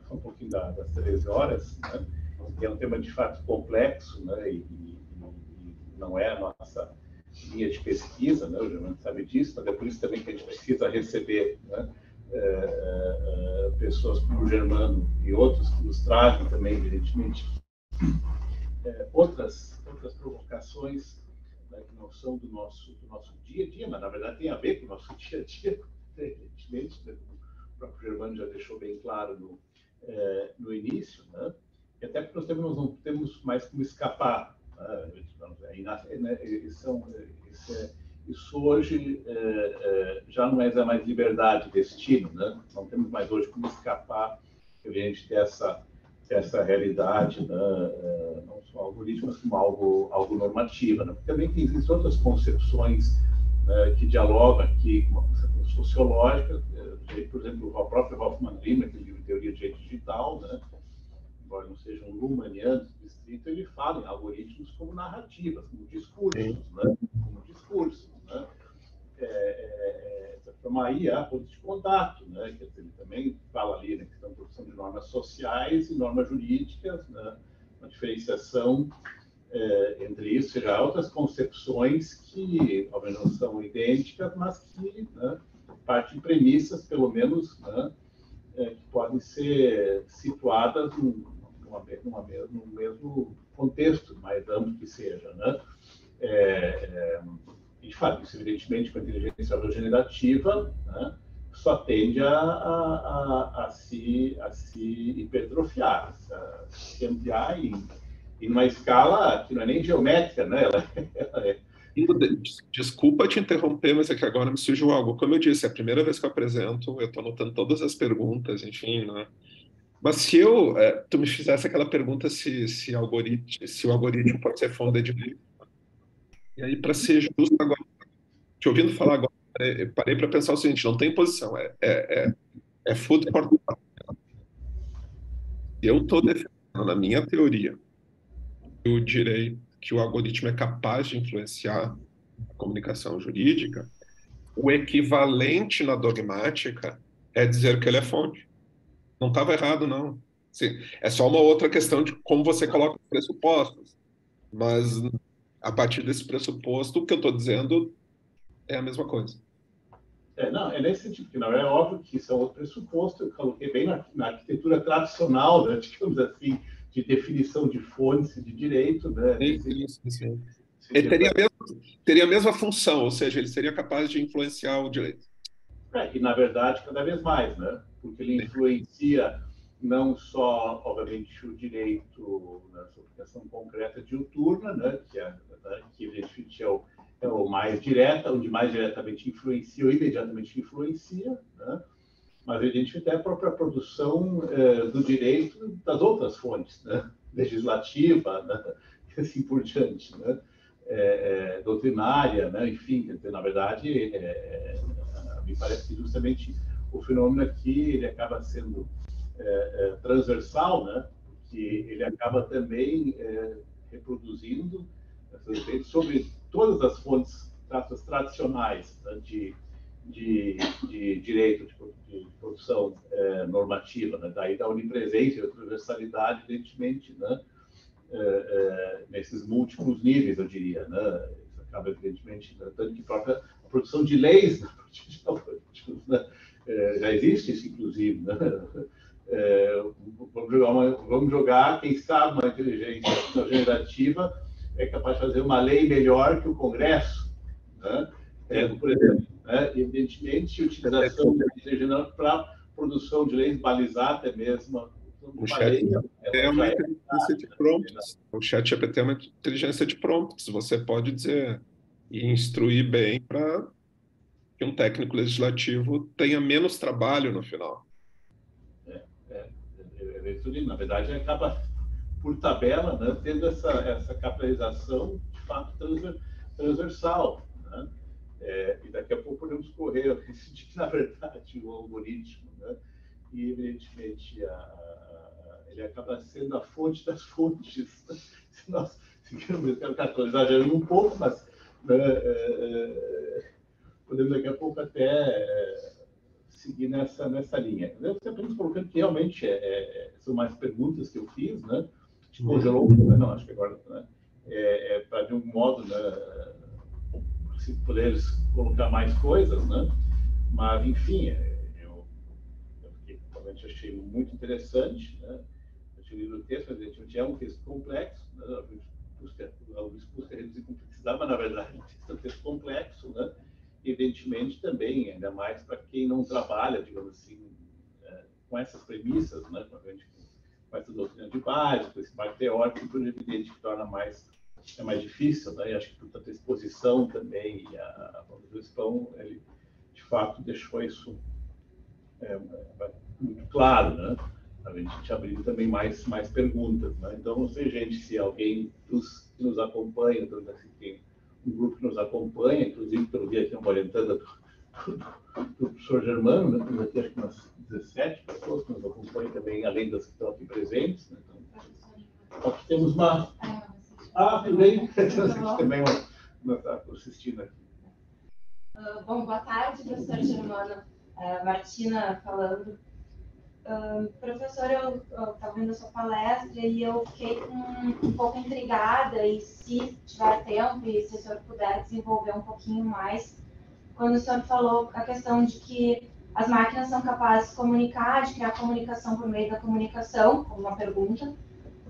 um pouquinho das 13 horas, né, é um tema de fato complexo, né, e não é a nossa linha de pesquisa, né, o Germano sabe disso, mas é por isso também que a gente precisa receber, né, pessoas como o Germano e outros que nos trazem também, evidentemente, outras provocações, né, que não são do nosso dia a dia, mas na verdade tem a ver com o nosso dia a dia, evidentemente, né, como o próprio Germano já deixou bem claro no início, né, e até porque nós não temos mais como escapar. Isso hoje já não é mais liberdade, destino, né? Não temos mais hoje como escapar, evidente, dessa realidade, né? Não só algoritmos, como algo normativa. Né? Porque também existem outras concepções que dialogam aqui com uma concepção sociológica, por exemplo, o próprio Hoffman Riemann, que livro Teoria de Direito Digital, né? Embora não seja um Luhmanniano estrito, ele fala em algoritmos como narrativas, como discursos, né? Como discursos, né? Aí a ponto de contato, né? Quer dizer, ele também fala ali na questão da produção de normas sociais e normas jurídicas, né? Uma diferenciação entre isso, ou seja, outras concepções que, talvez não são idênticas, mas que, né, partem de premissas, pelo menos, né, que podem ser situadas no mesmo contexto, mais amplo que seja, né? E, de fato, isso, evidentemente, com a inteligência generativa, né, só tende a se hipertrofiar, a se ampliar em uma escala que não é nem geométrica, né? Ela é... Desculpa te interromper, mas é que agora me surgiu algo. Como eu disse, é a primeira vez que eu apresento, eu estou anotando todas as perguntas, enfim, né? Mas se tu me fizesse aquela pergunta se o algoritmo pode ser fonte de livro, e aí, para ser justo agora, te ouvindo falar agora, eu parei para pensar o seguinte: não tem posição, é food for thought. Eu estou defendendo, na minha teoria, o direito, que o algoritmo é capaz de influenciar a comunicação jurídica. O equivalente na dogmática é dizer que ele é fonte. Não estava errado, não. Sim, é só uma outra questão de como você coloca os pressupostos. Mas, a partir desse pressuposto, o que eu estou dizendo é a mesma coisa. Não, é nesse sentido, que não é óbvio que isso é outro pressuposto, eu coloquei bem na arquitetura tradicional, né, digamos assim, de definição de fontes de direito, né? Isso. Ele teria a mesma função, ou seja, ele seria capaz de influenciar o direito. E, na verdade, cada vez mais, né? Porque ele influencia não só, obviamente, o direito na sua aplicação concreta diuturna, né? Que evidentemente é o mais direta, onde mais diretamente influencia ou imediatamente influencia, né? Mas a gente tem a própria produção do direito das outras fontes, né? Legislativa, né? E assim por diante, né? Doutrinária, né? Enfim, dizer, na verdade, me parece que justamente o fenômeno aqui ele acaba sendo transversal, né? Porque ele acaba também reproduzindo sobre todas as fontes tradicionais, né? de direito de produção normativa, né? Daí da onipresença e da transversalidade, evidentemente, né? Nesses múltiplos níveis, eu diria, né? Isso acaba, evidentemente, né? Tanto que a produção de leis, né? Já existe isso, inclusive, né? Vamos jogar, quem sabe, uma inteligência generativa é capaz de fazer uma lei melhor que o Congresso, né? Por exemplo, né? Evidentemente, utilização da inteligência generativa para produção de leis, balizar até mesmo uma lei. É uma inteligência de prompts. O ChatGPT é uma inteligência de prompts. Você pode dizer e instruir bem para que um técnico legislativo tenha menos trabalho no final. Na verdade, acaba por tabela, né, tendo essa capitalização de fato transversal, né? E daqui a pouco podemos correr o risco de que, na verdade, o algoritmo, né, e evidentemente ele acaba sendo a fonte das fontes, né? Se nós seguirmos, estou exagerando um pouco, mas né, podemos daqui a pouco até seguir nessa linha. Eu estou apenas colocando que realmente são mais perguntas que eu fiz, né? Congelou, não, acho que agora, né? Para de um modo, né, se puderes colocar mais coisas, né? Mas, enfim, eu realmente achei muito interessante, né? Eu tinha lido o texto, mas evidentemente é um texto complexo, né? A busca reduzir complexidade, mas na verdade é um texto complexo, né? Evidentemente também, ainda mais para quem não trabalha, digamos assim, com essas premissas, né? Com essa doutrina de base, com esse marco teórico, tudo evidente que torna mais difícil, né? E acho que toda a exposição também e a valorização, ele de fato deixou isso muito claro, né? A gente abriu também mais perguntas, né? Então, não sei, gente, se alguém que nos acompanha, então, assim, tem um grupo que nos acompanha, inclusive, pelo dia que estamos orientando do professor Germano, né? Temos aqui acho que umas 17 pessoas que nos acompanham também, além das que estão aqui presentes, né? Então, aqui temos uma... tudo bem? Também está assistindo aqui. Bom, boa tarde, professor Germano. Martina falando. Professor, eu estava vendo a sua palestra e eu fiquei um pouco intrigada, e se tiver tempo e se o senhor puder desenvolver um pouquinho mais, quando o senhor falou a questão de que as máquinas são capazes de comunicar, de criar comunicação por meio da comunicação, como uma pergunta.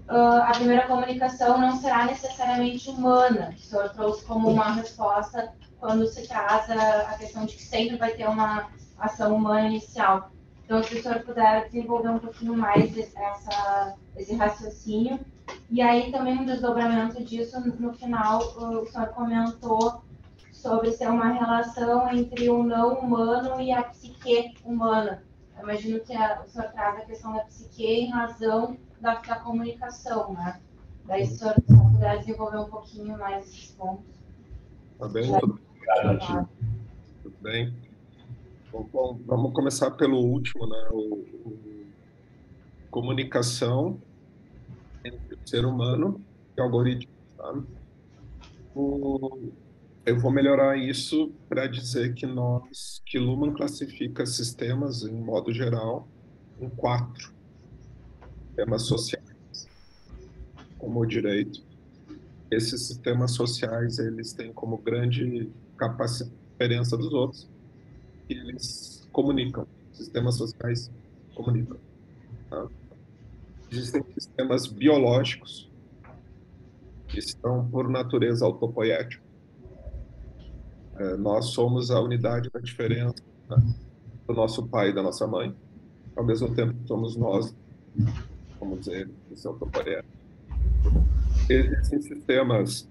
A primeira comunicação não será necessariamente humana, que o senhor trouxe como uma resposta quando se traz a questão de que sempre vai ter uma ação humana inicial. Então, se o senhor puder desenvolver um pouquinho mais esse raciocínio. E aí, também um desdobramento disso, no final, o senhor comentou sobre ser uma relação entre o não humano e a psique humana. Eu imagino que o senhor traz a questão da psique em razão da comunicação, né? Daí, se o senhor puder desenvolver um pouquinho mais esses pontos. Tá bem? Tudo bem. Bom, vamos começar pelo último, né? Comunicação entre o ser humano e o algoritmo, tá? Eu vou melhorar isso para dizer que Luhmann classifica sistemas, em modo geral, em 4 sistemas sociais, como o direito. Esses sistemas sociais, eles têm como grande diferença dos outros, que eles comunicam. Sistemas sociais comunicam. Tá? Existem sistemas biológicos que são, por natureza, autopoéticos. Nós somos a unidade da diferença, né, do nosso pai e da nossa mãe. Ao mesmo tempo que somos nós, vamos dizer, que são autopoéticos. Existem sistemas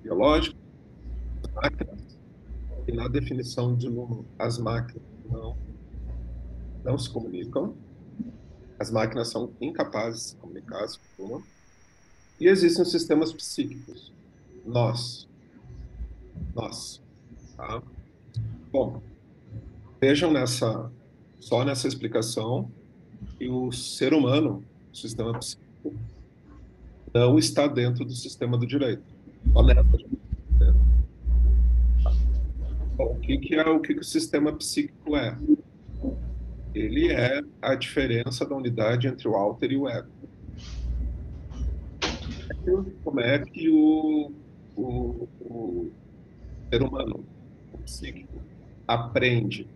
biológicos, máquinas, e na definição de Luhmann, as máquinas não se comunicam. As máquinas são incapazes de se comunicar, e existem os sistemas psíquicos. Nós. Tá? Bom, vejam só nessa explicação que o ser humano, o sistema psíquico, não está dentro do sistema do direito. Bom, o que o sistema psíquico é? Ele é a diferença da unidade entre o alter e o ego. Como é que o ser humano, o psíquico, aprende?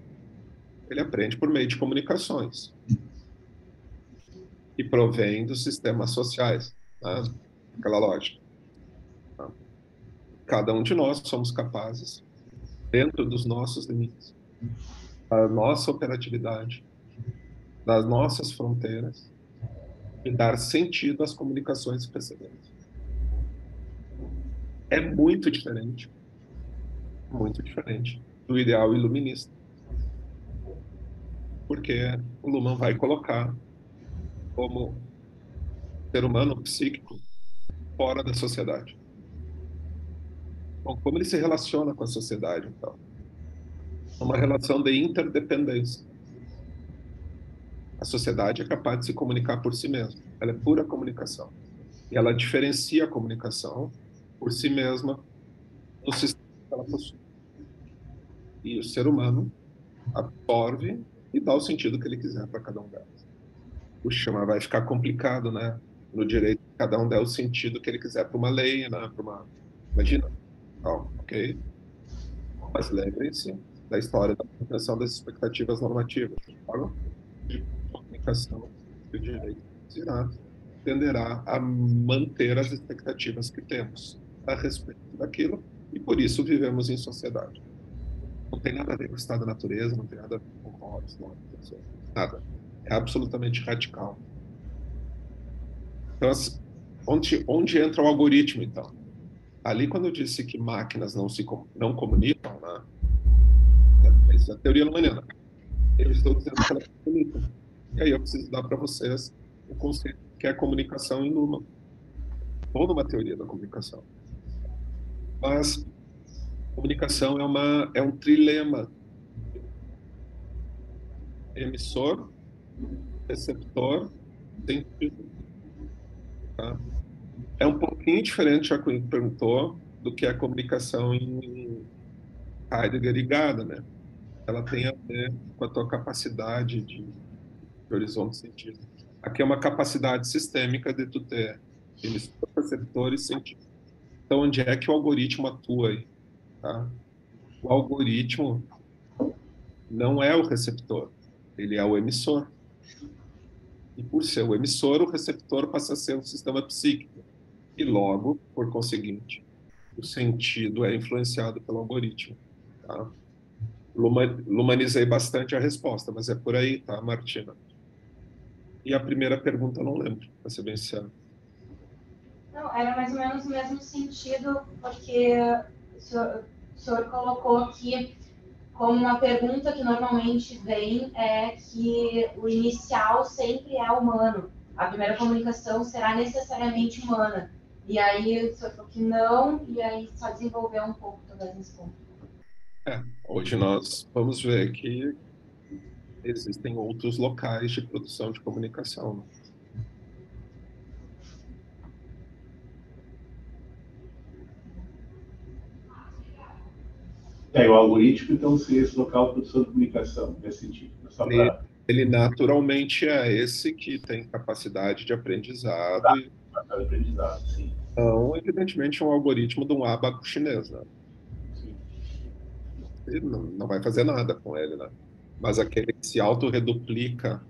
Ele aprende por meio de comunicações, que provém dos sistemas sociais, né? Aquela lógica. Tá? Cada um de nós somos capazes, dentro dos nossos limites, da nossa operatividade, das nossas fronteiras, de dar sentido às comunicações que recebemos. É muito diferente do ideal iluminista, porque o Luhmann vai colocar como ser humano psíquico fora da sociedade. Bom, como ele se relaciona com a sociedade, então? Uma relação de interdependência. A sociedade é capaz de se comunicar por si mesma. Ela é pura comunicação. E ela diferencia a comunicação por si mesma no sistema que ela possui. E o ser humano absorve e dá o sentido que ele quiser para cada um delas. Puxa, mas vai ficar complicado, né? No direito, cada um dá o sentido que ele quiser para uma lei, né? Para uma... Imagina. Ok? Mas lembrem-se da história da manutenção das expectativas normativas. Claro? De comunicação e o direito tenderá a manter as expectativas que temos a respeito daquilo, e por isso vivemos em sociedade. Não tem nada a ver com o estado da natureza, não tem nada a ver com Hobbes, nada. É absolutamente radical. Então, onde entra o algoritmo, então? Ali, quando eu disse que máquinas não comunicam, né? Essa é a teoria lumaniana. Eu estou dizendo que elas comunicam. E aí eu preciso dar para vocês o conceito que é a comunicação em Luhmann. Toda uma teoria da comunicação. Mas comunicação é um trilema. Emissor, receptor, sentido. Tá? É um pouquinho diferente, já que o perguntou, do que a comunicação em Heidegger e Gadamer, né? Ela tem a ver com a tua capacidade de horizonte de sentido. Aqui é uma capacidade sistêmica de tu ter emissor, receptor e sentido. Então, onde é que o algoritmo atua aí? Tá? O algoritmo não é o receptor, ele é o emissor. E por ser o emissor, o receptor passa a ser um sistema psíquico. E logo, por conseguinte, o sentido é influenciado pelo algoritmo. Tá? Lumanizei bastante a resposta, mas é por aí, tá, Martina? E a primeira pergunta eu não lembro, para ser bem sincero. Não, era mais ou menos o mesmo sentido, porque o senhor colocou aqui como uma pergunta que normalmente vem é que o inicial sempre é humano. A primeira comunicação será necessariamente humana. E aí o senhor falou que não, e aí só desenvolveu um pouco talvez nesse ponto. Hoje nós vamos ver que existem outros locais de produção de comunicação. Né? O algoritmo, então, seria esse local de produção de comunicação, nesse sentido. Ele naturalmente é esse que tem capacidade de aprendizado. Aprendizado, sim. Então, evidentemente, é um algoritmo de um ábaco chinês, né? Sim. Ele não vai fazer nada com ele, né? Mas aquele que se autorreduplica,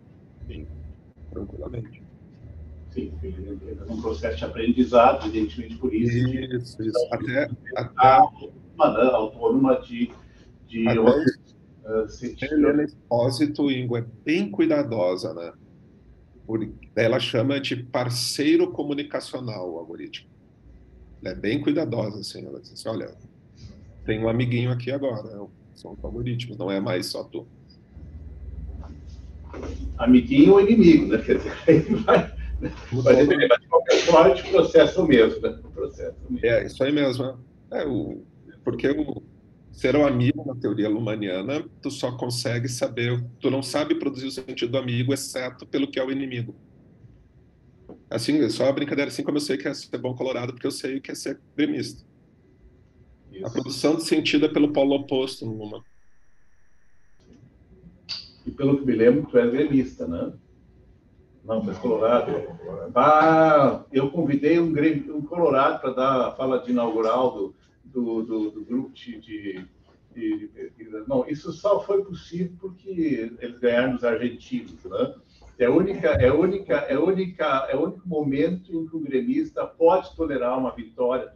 sim, tranquilamente. Sim, ele entra num processo de aprendizado, evidentemente por isso. Isso. Até autônoma de Helena Espósito Ingo é bem cuidadosa, né? Ela chama de parceiro comunicacional o algoritmo. Ela é bem cuidadosa, assim. Ela diz assim, olha, tem um amiguinho aqui agora, são os algoritmos, não é mais só tu. Amiguinho ou inimigo, né? Quer dizer, aí vai depender, mas de qualquer forma, de processo mesmo, né? É, isso aí mesmo. Porque ser um amigo na teoria lumaniana, tu só consegue saber, tu não sabe produzir o sentido do amigo, exceto pelo que é o inimigo. Assim, só a brincadeira, assim como eu sei que é ser bom colorado, porque eu sei o que é ser gremista. Isso. A produção de sentido é pelo polo oposto no Luhmann. E pelo que me lembro, tu és gremista, né? Não, tu és colorado. Eu convidei um colorado para dar a fala de inaugural do grupo de pesquisa. Não, isso só foi possível porque eles ganharam dos argentinos, né? É o único momento em que o gremista pode tolerar uma vitória,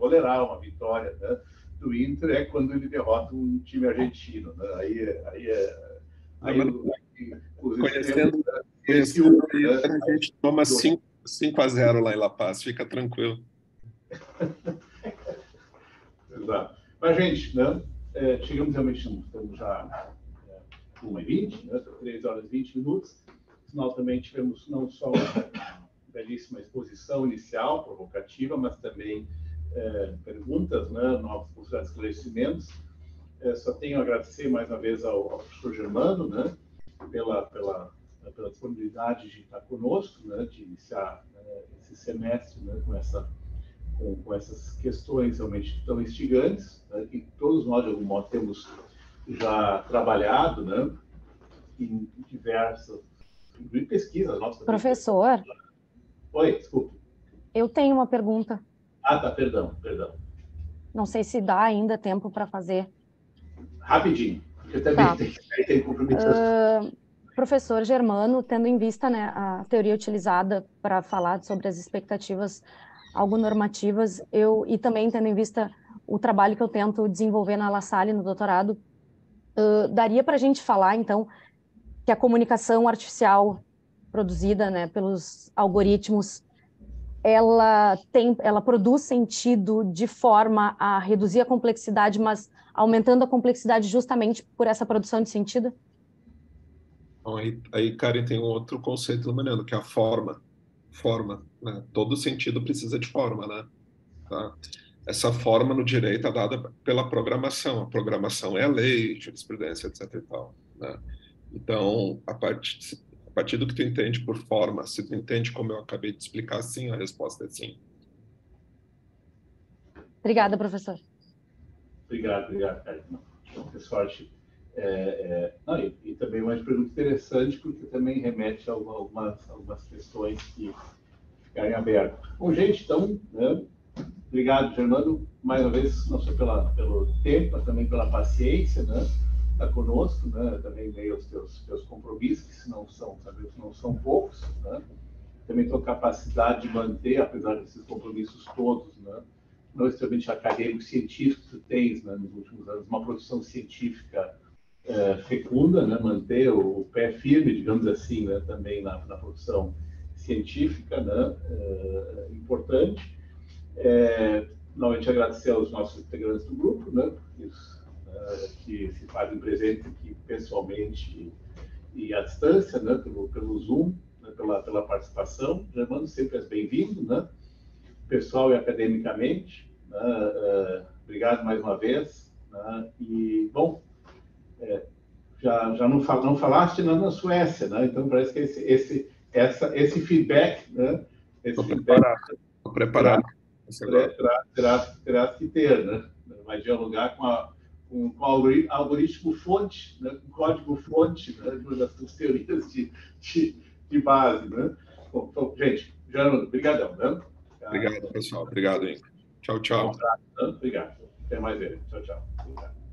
né, do Inter é quando ele derrota um time argentino, né? Conhecendo a gente toma 5-0 lá em La Paz, fica tranquilo. Exato. Mas, gente, né, chegamos realmente, estamos já 1h20, né, 3h20. Nós também tivemos não só uma belíssima exposição inicial, provocativa, mas também perguntas, né, novos esclarecimentos. Só tenho a agradecer mais uma vez ao professor Germano, né, pela disponibilidade de estar conosco, né, de iniciar esse semestre, né, com essas questões realmente tão instigantes, né, que todos nós, de algum modo, temos já trabalhado, né, em diversas pesquisas. Professor? Oi, desculpe. Eu tenho uma pergunta. Ah, tá, perdão. Não sei se dá ainda tempo para fazer. Rapidinho, porque eu também tenho compromisso. Professor Germano, tendo em vista, né, a teoria utilizada para falar sobre as expectativas algo normativas, e também tendo em vista o trabalho que eu tento desenvolver na La Salle, no doutorado, daria para a gente falar, então, que a comunicação artificial produzida, né, pelos algoritmos, ela produz sentido de forma a reduzir a complexidade, mas aumentando a complexidade justamente por essa produção de sentido? Bom, aí Karen, tem um outro conceito iluminando, que é a forma, né? Todo sentido precisa de forma, né? Tá? Essa forma no direito é dada pela programação. A programação é a lei, jurisprudência, etc. e tal, né? Então, a partir do que tu entende por forma, se tu entende como eu acabei de explicar, sim, a resposta é sim. Obrigada, professor. Obrigado, Karen. Que sorte. E também uma pergunta interessante, porque também remete a algumas questões que ficarem abertas. Bom, gente, então, né, obrigado, Germano, mais uma vez, não só pelo tempo, mas também pela paciência, né, estar conosco, né, também meio aos teus compromissos, que não são poucos, né, também tua capacidade de manter, apesar desses compromissos todos, né, não extremamente acadêmicos, científicos que tu tens, né, nos últimos anos, uma produção científica fecunda, né, manter o pé firme, digamos assim, né, também na produção científica, né, importante. Novamente agradecer aos nossos integrantes do grupo, né, que se fazem presente aqui pessoalmente e à distância, né, pelo Zoom, né, pela participação. Germano, sempre és bem-vindo, né, pessoal e academicamente. Né, obrigado mais uma vez. Né, e, bom, já não falaste na Suécia, né? Então parece que esse feedback, né? Estou preparado. Terás que ter, né? Vai dialogar com o algoritmo fonte, né? Com o código fonte, né? De uma das teorias de base, né? Bom, então, gente, obrigadão, né? Obrigado, pessoal. Obrigado, hein? Tchau, tchau. Obrigado. Até mais ver. Tchau. Obrigado.